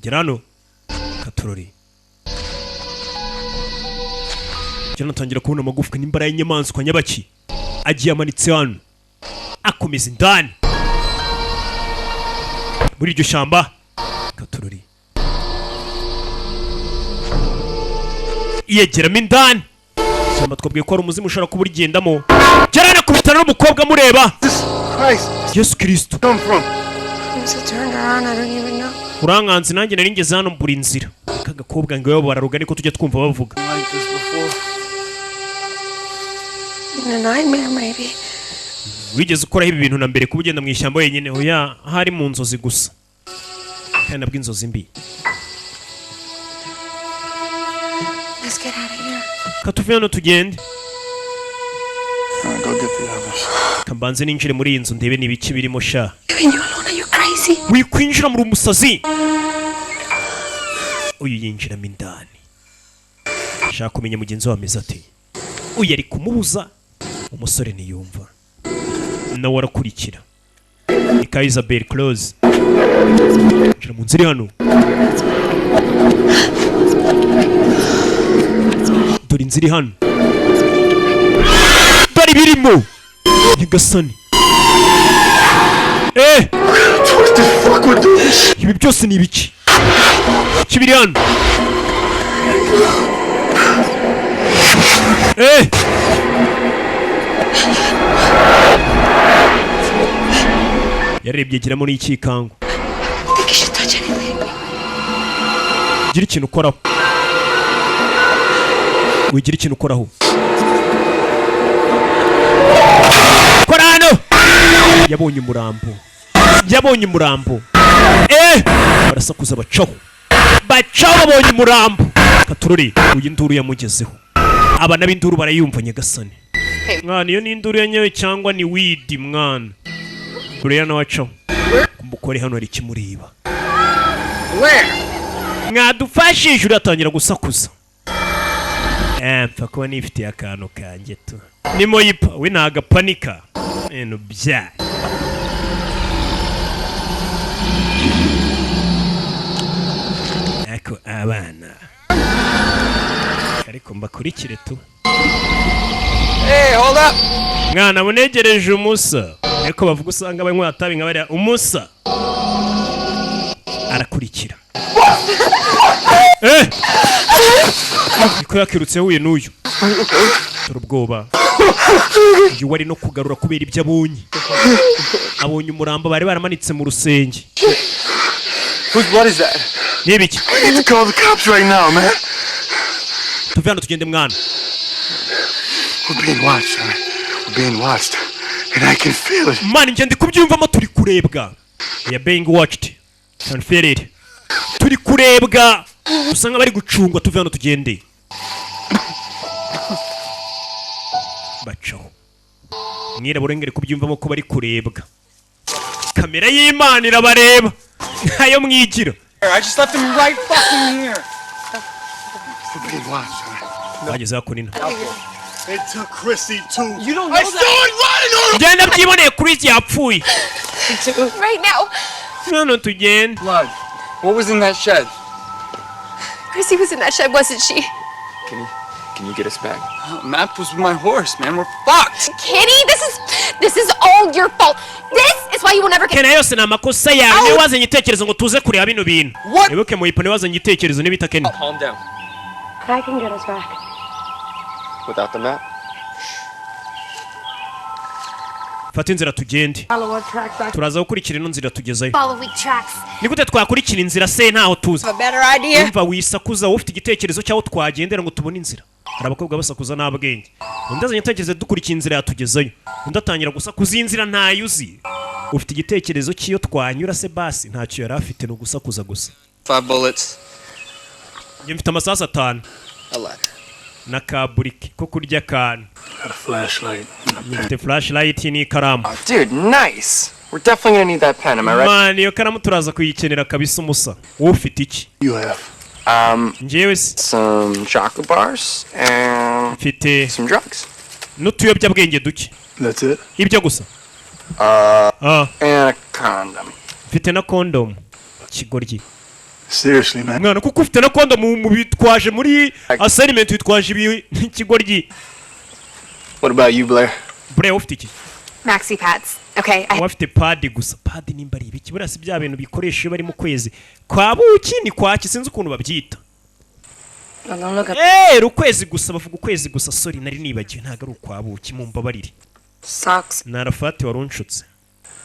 Gerano Katurori. Gerano tangira kubona amagufwa n'imbara y'inyamaswa nyabaki. Agiye amanitse hano. Akomeza indani. Muri iryo shamba Katurori. Yegeramo indani. Shamba twabwiye ko ari umuzimu ushobora kuba urigendamo. Gerano kubitana n'umukobwa mureba. Yesu Kristo. Uranganze nanjye nari ngeze hano mbura inzira. Kagakobwa ngo yabo bararuga niko tujya twumva bavuga. Wigeze ukora ibi bintu na mbere kubugenda mu ishyamba wenyine oya hari mu nzozi gusa. Kandi nabwo inzozi mbi. Let's get out of here. Katuve hano tugende. Go get the others. Kambanze ninjire muri iyi nzu ndebe nibiki birimo sha. Crazy. Wikwinjira muri umusazi. Uyu yinjira mindani. Shaka kumenya mugenzi wa ameze ati. Uyu ari kumubuza. Umusore niyumva. Nawe arakurikira. Ika Isabel close. Njira mu nzira hano. Dore inzira hano. Dore birimo. Nyagasani. What the fuck with this? Ibi byose ni ibiki? Kibiri hano. Yarebye gira muri iki kangu. Gira ikintu ukoraho. Wigira ikintu ukoraho. Korano. Yabonye umurambo. Yabonye umurambo. Barasakuza bacaho. Bacaho babonye umurambo. Katururi uyu nduru yamugezeho. Abana b'induru barayumva Nyagasani. Mwana iyo ni induru yanyoye cyangwa ni weed mwana. Kuriya na wacaho. Kumukore hano ari kimuriba. Mwadufashije uratangira gusakuza. mpfa kuba nifitiye akantu kanjye tu nimo yipa we ntagapanika ibintu byayo ariko abana ariko mbakurikire tu Hey, hold up! mwana munegereje umusa ariko bavuga usanga abanywa atabi nka bariya umusa arakurikira niko yakirutse huye n'uyu dore ubwoba uyu wari no kugarura kubera ibyo abonye umurambo bari baramanitse mu rusenge. Whose blood is that? Nibiki? We need to call the cops right now, man. Tuve hano tugende mwana. We're being watched, man. We're being watched. And I can feel it. Man, njye ndi kubyumvamo turi kurebwa. We are being watched. Can feel it. Turi kurebwa. Usanga bari gucungwa tuve hano tugende. Bacaho. Mwira burengere kubyumvamo ko bari kurebwa. Kamera y'Imana irabareba. Ayo mwigira. I just left him right fucking here. We're being watched, man. Bageze hakunina. It took Chrissy too. You don't know I saw it running on. Genda byiboneye Chris yapfuye. Right now. None tugende. Blood. What was in that shed? Chrissy was in that shed, wasn't she? Can you get us back? Map was with my horse, man. We're fucked. Kitty, this is all your fault. This is why you will never get. Kena yose na makosa yawe niwe wazanye igitekerezo ngo tuze kureba bino bintu. Ebuke mu ipone wazanye igitekerezo nibita Kenny. Calm down. I can get us back. Without the map? Fata inzira tugende. Follow our track back. Turaza gukurikira ino nzira tugezayo. Follow weak tracks. Ni gute twakurikira inzira se ntaho tuza? A better idea? Umva wisakuza ufite igitekerezo cyaho twagendera ngo tubone inzira. Hari abakobwa basakuza nabwenge. Undi azanye igitekerezo dukurikira inzira yatugezayo. Undi atangira gusakuza inzira ntayuzi. Ufite igitekerezo cyiyo twanyura se basi ntacyo yari afite no gusakuza gusa. 5 bullets. Njye mfite amasasu 5. A letter. Na kaburiki ko kurya kantu. Got a flashlight. Mfite flashlight n'ikaramu. Oh, dude, nice. We're definitely gonna need that pen, am I right? Man, iyo karamu turaza kuyikenera kabisa umusa. Wowe ufite iki? You have. Njyewe se Some chocolate bars and mfite some drugs. n'utuyobyabwenge duke. That's it? Ibyo gusa. And a condom. Mfite na condom. Kigoryi. Seriously, man. Mwana kuko ufite na condom mu bitwaje muri assignment bitwaje ibi kigoryi. What about you, Blair? Blair ufite iki? Maxi pads. Okay. Wafite pad gusa. Pad nimba ari ibiki burasi bya bintu bikoresha iyo bari mu kwezi. Kwa buki ni kwaki sinzi ukuntu babyita. Ukwezi gusa bavuga ukwezi gusa sorry nari nibagiwe ntago ari ukwabuki mumbabarire. Socks. Narafati warunshutse.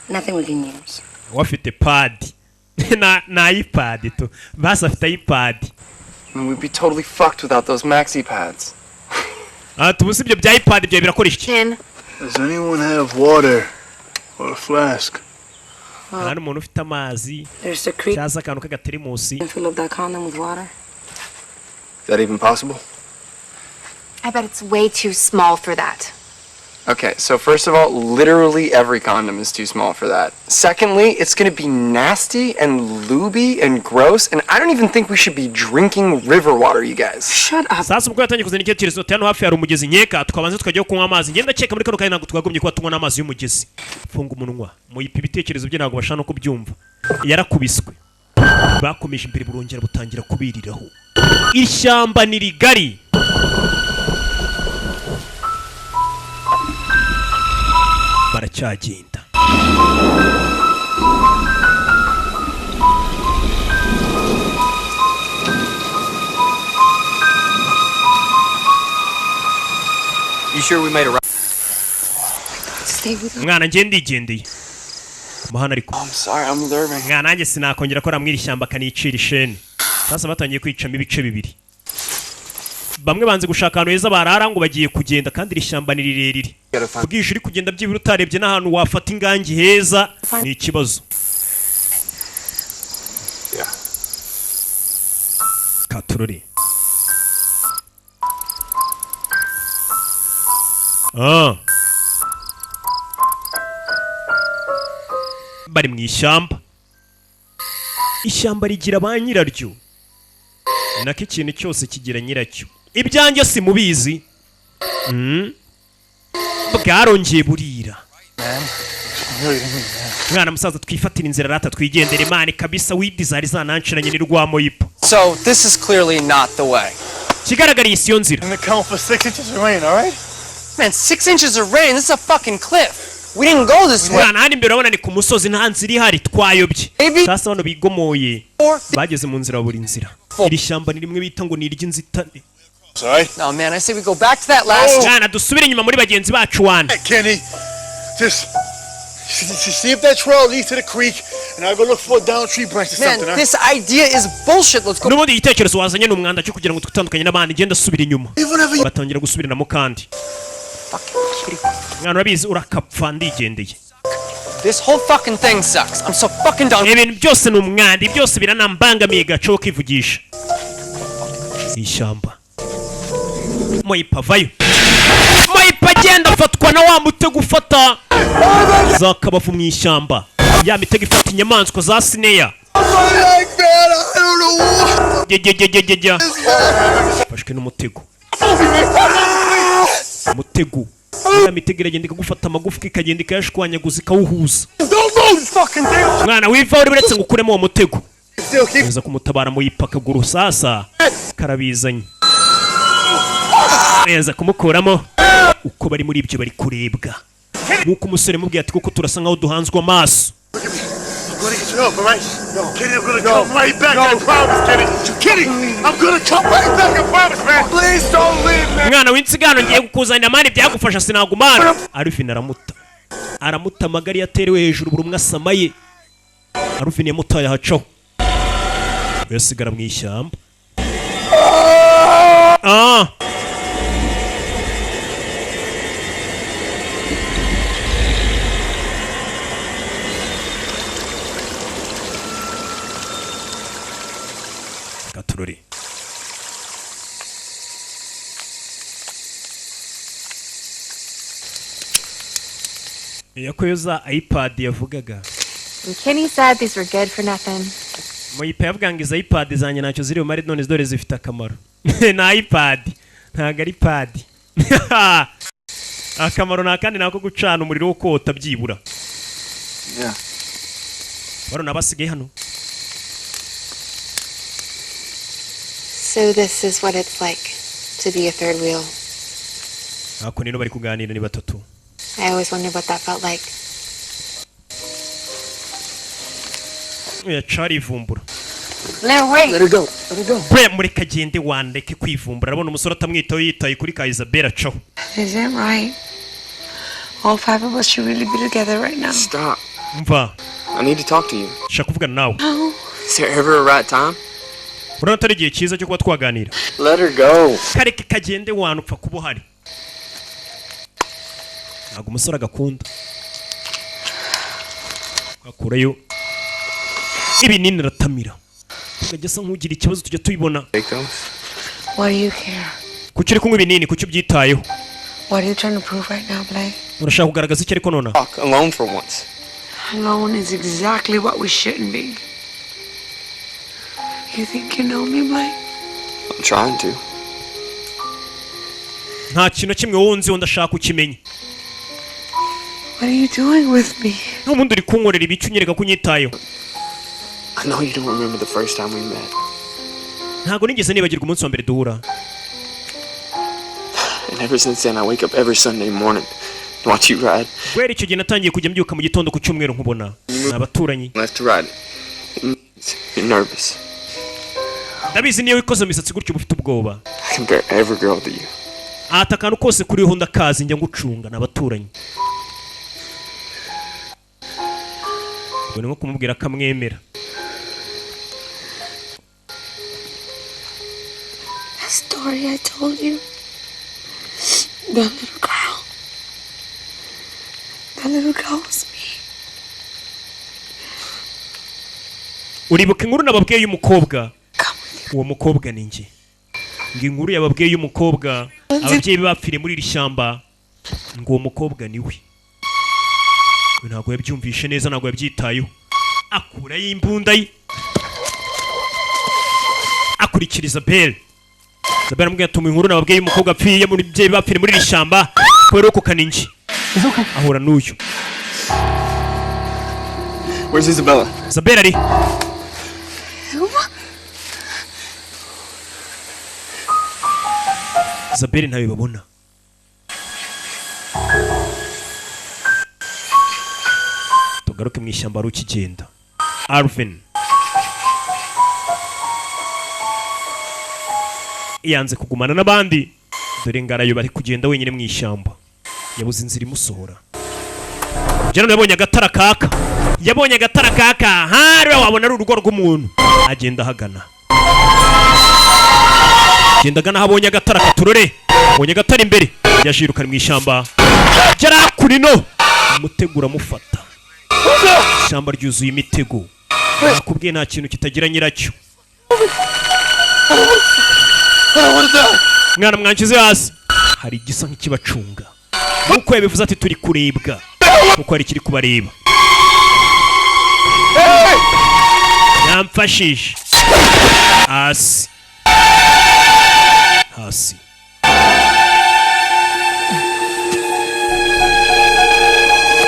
Nothing we can use. Wafite pad. na iPad to. Basa afite iPad. I mean, we'd be totally fucked without those maxi pads. Tubusi ibyo bya iPad byo birakoresha iki? Does anyone have water or a flask? Hari umuntu ufite amazi. There's the creek. Cyaza akantu k'agaterimusi. Fill up that condom with water. Is that even possible? I bet it's way too small for that. Okay, so first of all, literally every condom is too small for that. Secondly, it's gonna be nasty and lubey and gross, and I don't even think we should be drinking river water, you guys. Shut up. Sasa ubwo yatangiye kuzana igitekerezo hano hafi hari umugezi nkeka twabanze tukajya kunywa amazi ngenda ceka muri kano kandi ntabwo twagombye kuba tunywa n'amazi y'umugezi. Funga umunwa muyipa ibitekerezo bye ntabwo bashaka no kubyumva. Yarakubiswe. Bakomeje imbere burongera butangira kubiriraho. Ishyamba ni rigari. Baracyagenda. You sure we made a right? Stay with us. Mwana ngendigendeye. Mahana ariko. I'm sorry, I'm learning. Mwana nanjye sinakongera ko ramwira ishyamba kanicira isheni. Sasa batangiye kwicamo ibice bibiri. Bamwe banze gushaka ahantu heza barara ngo bagiye kugenda kandi iri shyamba ni rirerire. Bwije uri kugenda byibura utarebye n'ahantu wafata ingangi heza ni ikibazo. Katururi. Bari mu ishyamba. Ishyamba rigira ba nyiraryo. Nako ikintu cyose kigira nyiracyo. ibyanjye simubizi. Bwarongeye burira. Mwana musaza twifatira inzira rata twigendere mani kabisa widizari zananshiranye ni rwamo yipo. So this is clearly not the way. Kigaragariye isi yo nzira. And account for 6 inches of rain, all right? Man, 6 inches of rain. This is a fucking cliff. We didn't go this way. Mwana handi mbere urabona ni ku musozi nta nzira ihari twayobye. Sasa bano bigomoye bageze mu nzira buri nzira. Iri shyamba ni rimwe bita ngo ni iry'inzitane. Sorry? No, man, I say we go back to that last... Mwana dusubire inyuma muri bagenzi bacu wana. Hey, Kenny, just see if that trail leads to the creek, and I'll go look for a down tree branch or something. Man, this idea is bullshit. Let's go. Nubundi igitekerezo wazanye ni umwanda cyo kugira ngo twitandukanye n'abandi genda subira inyuma. Batangira gusubiranamo kandi. Mwana urabizi urakapfa ndigendeye. This whole fucking thing sucks. I'm so fucking done. Ibintu byose ni umwanda, byose biranambangamiye gaco kivugisha. Ishyamba. Moyipa vayo. Moyipa genda fatwa na wa mutego ufata. Zakabavu mu ishyamba. Ya mitego ifata inyamaswa za sineya. Jejejejejeja. Fashwe n'umutego. Mutego. Ya mitego iragenda ikagufata amagufwa ikagenda ikayashwanyaguza ikawuhuza. Mwana wiva uri buretse ngo ukuremo uwo mutego. Neza kumutabara Moyipa akaguru sasa karabizanye. Neza kumukuramo uko bari muri ibyo bari kurebwa. Nuko umusore mubwiye ati kuko turasa nkaho duhanzwe amaso. Mwana w'insigano ngiye kukuzanira mani byagufasha sinagumana. Arufin aramuta magari yaterewe hejuru buri umwe asamaye. Arufin yamutaye hacaho. Yasigara mu ishyamba. Katurori. Yakoyoza iPad yavugaga. Kenny said these were good for nothing. Moyipa yavugangiza iPad zanjye ntacyo ziri umare none dore zifite akamaro. Na iPad ntago ari pad. Akamaro nakandi nako gucana umuriro wo kota byibura. Yeah. Barona basigaye hano. So this is what it's like to be a third wheel. Ako nino bari kuganira ni batatu. I always wondered what that felt like. Ya chari vumbura. Let her go. Let her go. Bwe mureka gende wandeke kwivumbura. Arabona umusore atamwitaho yitaye kuri ka Isabella cho. Is it right? All 5 of us should really be together right now. Stop. Mva. I need to talk to you. Shaka kuvugana nawe. No. Is there ever a right time? Urana tari gihe cyiza cyo kuba twaganira. Let her go. Kareke kagende wanu upfa kuba hari. Ntabwo umusore agakunda. Akurayo. Ibinini ratamira. Ngagesa nkugira ikibazo tujya tuyibona. Why do you care? Kuki uri kunywa ibinini kuki ubyitayeho? What are you trying to prove right now, Blake? Urashaka kugaragaza iki ariko nona? Talk alone for once. Alone is exactly what we shouldn't be. You think you know me, Blake? I'm trying to. Nta kintu kimwe wonzi ndashaka ukimenya. What are you doing with me? N'umuntu uri kunkorera ibicu nyereka kunyitayeho. I know you don't remember the first time we met. Ntago nigeze nibagirwa umunsi wa mbere duhura. And ever since then I wake up every Sunday morning to watch you ride. Gwera icyo gihe natangiye kujya mbyuka mu gitondo ku cyumweru nkubona. Abaturanyi. Left to ride. You're nervous. Ndabizi niyo wikoze misatsi gutyo bufite ubwoba. I compare every girl to you. Atakanu kose kuri ho ndakazi njya ngucunga n'abaturanyi. Ubwo nko kumubwira kamwemera. That story I told you. That little girl. That little girl was me. Uribuka inkuru nababwiye y'umukobwa? Uwo mukobwa ni njye. Ngo inkuru yababwiye y'umukobwa ababyeyi bapfire muri iri shyamba. Ngo uwo mukobwa ni we. Ntabwo yabyumvishe neza ntabwo yabyitayeho. Akura y'imbunda ye. Akurikiriza Bell. Isabelle amubwira ati inkuru nababwiye umukobwa apfiye muri bye bapfire muri iri shyamba kubera uko kaninji ahura n'uyu. Where's Isabella? Isabelle ari Isabelle ntawe babona. Tugaruke mu ishyamba ari ukigenda. Alvin yanze kugumana n'abandi dore ngarayo bari kugenda wenyine mu ishyamba. Yabuze inzira imusohora. Jano yabonye agatara kaka. Yabonye agatara kaka. Hari wabona ari urugo rw'umuntu. Agenda hagana. Genda gana habonye agatara katurore. Abonye agatara imbere. Yashirukana mu ishyamba. Gera kurino. Umutegura mufata. Ishyamba ryuzuye imitego. Nakubwiye nta kintu kitagira nyiracyo. Mwana mwankize hasi. Hari igisa nk'ikibacunga. Nuko yabivuze ati turi kurebwa. Kuko ari kiri kubareba. Yamfashije. Hasi. Hasi.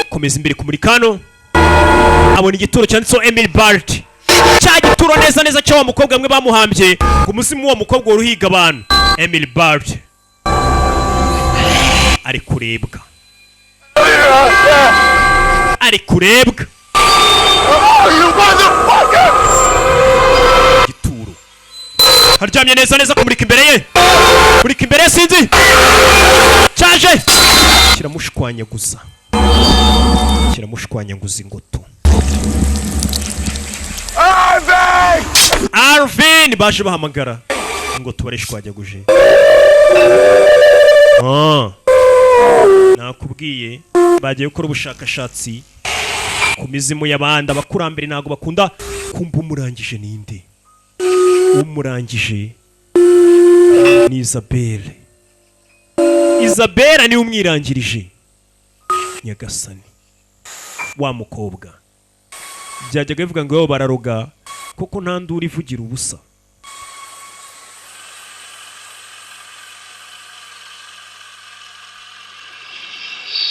Komeza imbere ku murikano. Abona igituro cyanditseho Emily Bart. Cya gituro neza neza cyo wa mukobwa mwe bamuhambye ku muzimu wa mukobwa uruhiga abantu. Emily Bart. Ari kurebwa. Ari kurebwa. Gituro. Haryamye neza neza kumurika imbere ye. Murika imbere sinzi. Cyaje. Kiramushwanyaguza. Kiramushwanyaguza ingoto. Arvin baje bahamagara. Ingoto barishwanyaguje. Nakubwiye bagiye gukora ubushakashatsi ku mizimu y'abandi. Abakurambere ntago bakunda kumva umurangije ninde. Umurangije ni Isabelle. Isabelle ni umwirangirije. Nyagasani wa mukobwa byajyaga bivuga ngo bararoga kuko nta nduri ivugira ubusa.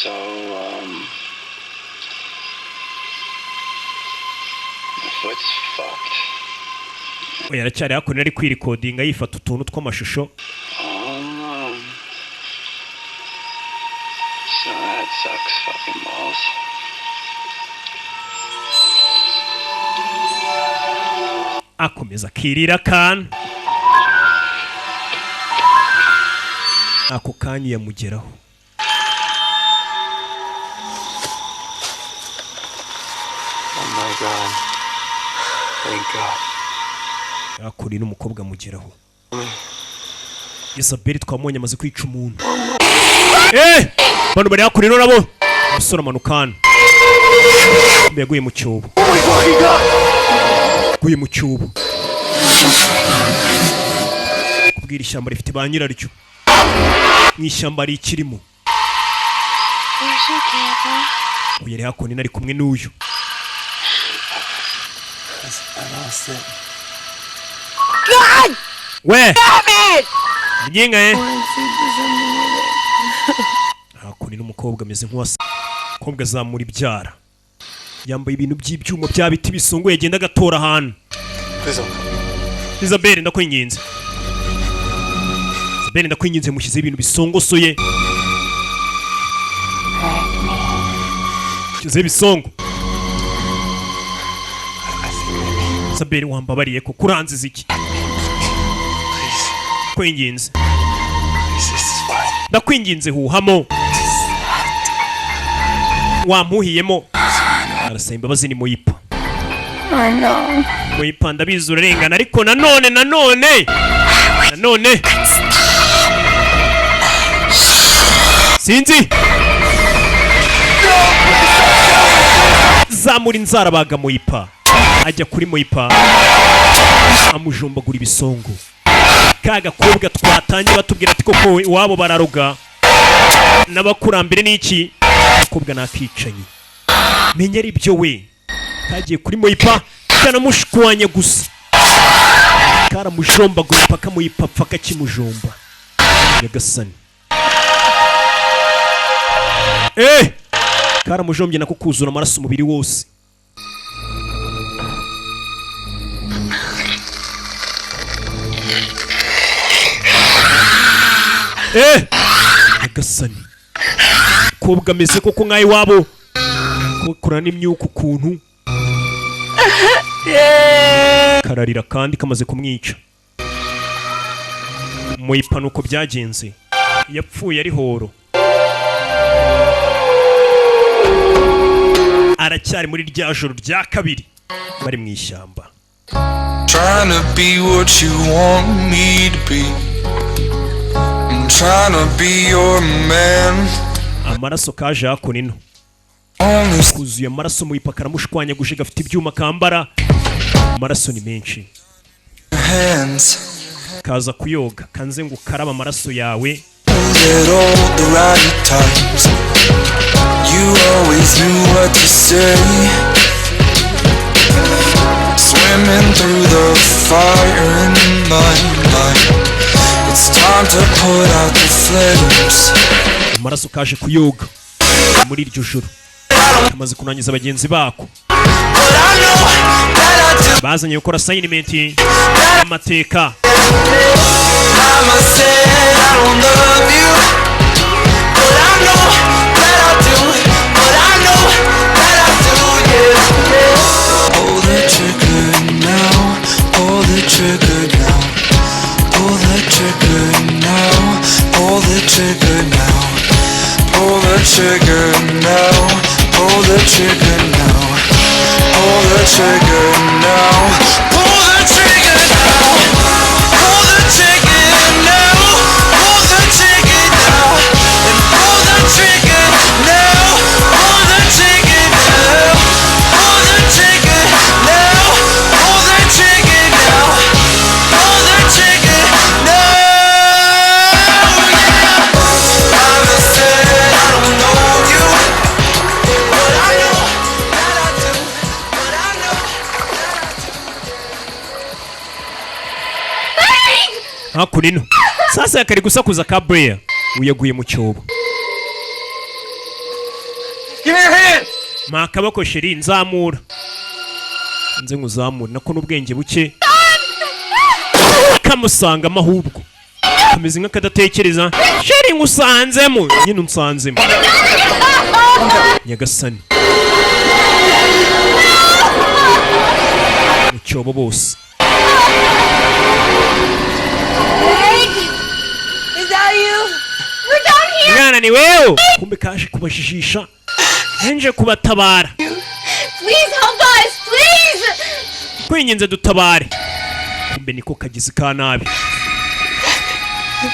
So, my foot's fucked. Yaracyari hakuno ari kwirikodinga yifata utuntu tw'amashusho. So that sucks fucking balls. Akomeza kirira kan. Ako kanya yamugeraho. Oh my God. Thank God. Akuri n'umukobwa amugeraho. Isabelle twamubonye amaze kwica umuntu. Bano bari hakurino nabo. Umusore amanukana. Yaguye mu cyobo. Yaguye mu cyobo. Kubwira ishyamba rifite ba nyiraryo. Mu ishyamba ari ikirimo. Uyu yari hakurino ari kumwe n'uyu. God! We! Damn it! Nyinga Hakuni n'umukobwa ameze nk'uwasa. Umukobwa azamura ibyara. Yambaye ibintu by'ibyuma bya biti bisongoye agenda gatora ahantu. Isabelle ndakwinginze. Isabelle ndakwinginze mushyize ibintu bisongosoye. Mushyize bisongo. Isabelle wambabariye ko kuranziza iki? Kwinginze. Ndakwinginze huhamo. Wampuhiyemo. Arasaba imbabazi ni Moyipa. Moyipa ndabizi urarengana ariko nanone. Sinzi. Zamura inzara baga Moyipa. Ajya kuri Moyipa. Amujombagura ibisongo. Kaga kobwa twatangiye batubwira ati koko iwabo bararoga. N'abakurambere n'iki? Kobwa nakicanyi. Menya ari byo we. Kagiye kuri Moyipa kanamushwanya gusa. karamujombaguye paka muyipapfa kakimujomba nyagasani karamujombye nako kuzura amaraso umubiri wose nyagasani kobwa ameze koko nk'ayo iwabo kokora n'imyuka ukuntu kararira kandi kamaze kumwica mu ipanuko byagenze yapfuye ari horo aracyari muri rya joro rya kabiri bari mu ishyamba Trying to be what you want me to be. I'm trying to be your man. amaraso kaje hakunino kuzuye amaraso mu ipaka aramushwanyaguje gafite ibyuma kambara amaraso ni menshi kaza kuyoga kanze ngo karaba amaraso yawe You always knew what to say. Swimming through the fire in my mind. It's time to put out the flames. amaraso kaje kuyoga muri iryo joro kamaze kunangiza abagenzi bako bazanye gukora assignment y'amateka Mama said I don't love you, but I know that I do, but I know that I do, yeah. Pull the trigger now, pull the trigger now, pull the trigger now, pull the trigger now, pull the trigger now, pull the trigger now, pull the trigger now, pull the trigger now, pull the trigger now, pull the trigger now, and pull the trigger now, pull the trigger now, pull the trigger now, pull the trigger now, pull the trigger now, yeah. Mama said I don't know you, but I know that I do, but I know that I do. hakunino sasa yakari gusakuza ka Brea uyaguye mu cyobo Give me your hand. makabako sheri nzamura nze nguzamura nako n'ubwenge buke kamusanga amahubwo kameze nk'akadatekereza sheri ngusanzemo nyine unsanzemo nyagasani mu cyobo bose Is that you? We're down here! mwana ni wewe kumbe kaje kubajijisha nje kubatabara Please help us! Please! kwinginze dutabare kumbe niko kagize ka nabi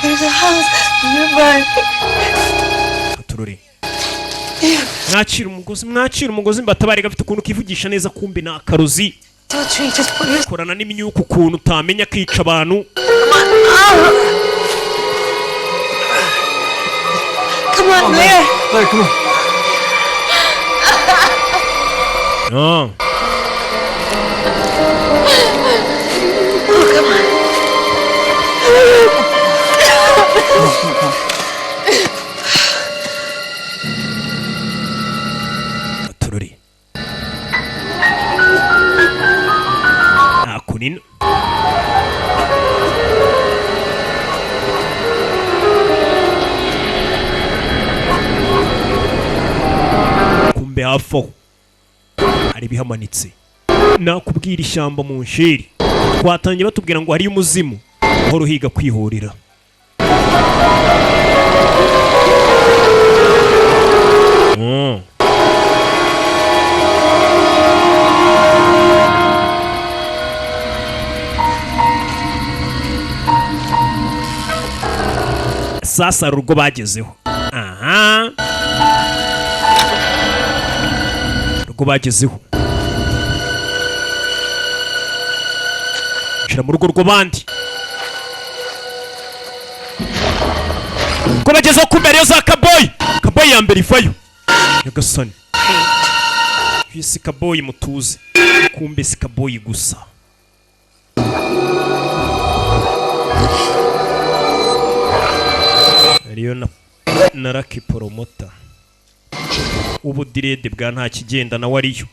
There's a house nearby. katurore mwakira umugozi mbatabare gafite ukuntu kivugisha neza kumbe na akarozi korana n'imyuka ukuntu utamenya kwica abantu Come on, Blair. Blair, come on. no katurore akunino kumbe hafi aho hari ibihamanitse nakubwira ishyamba mu nsheri twatangiye batubwira ngo hariyo umuzimu uhora uhiga kwihorera sasa hari urwo bagezeho aha urwo bagezeho nshira mu rugo rw'abandi ubwo bagezeho kumbe ariyo za kaboyi kaboyi ya mbere ivayo nyagasani iyi si kaboyi mutuze kumbe si kaboyi gusa ariyo na Lucky Promota ubu direde bwa nta kigenda nawe ariyo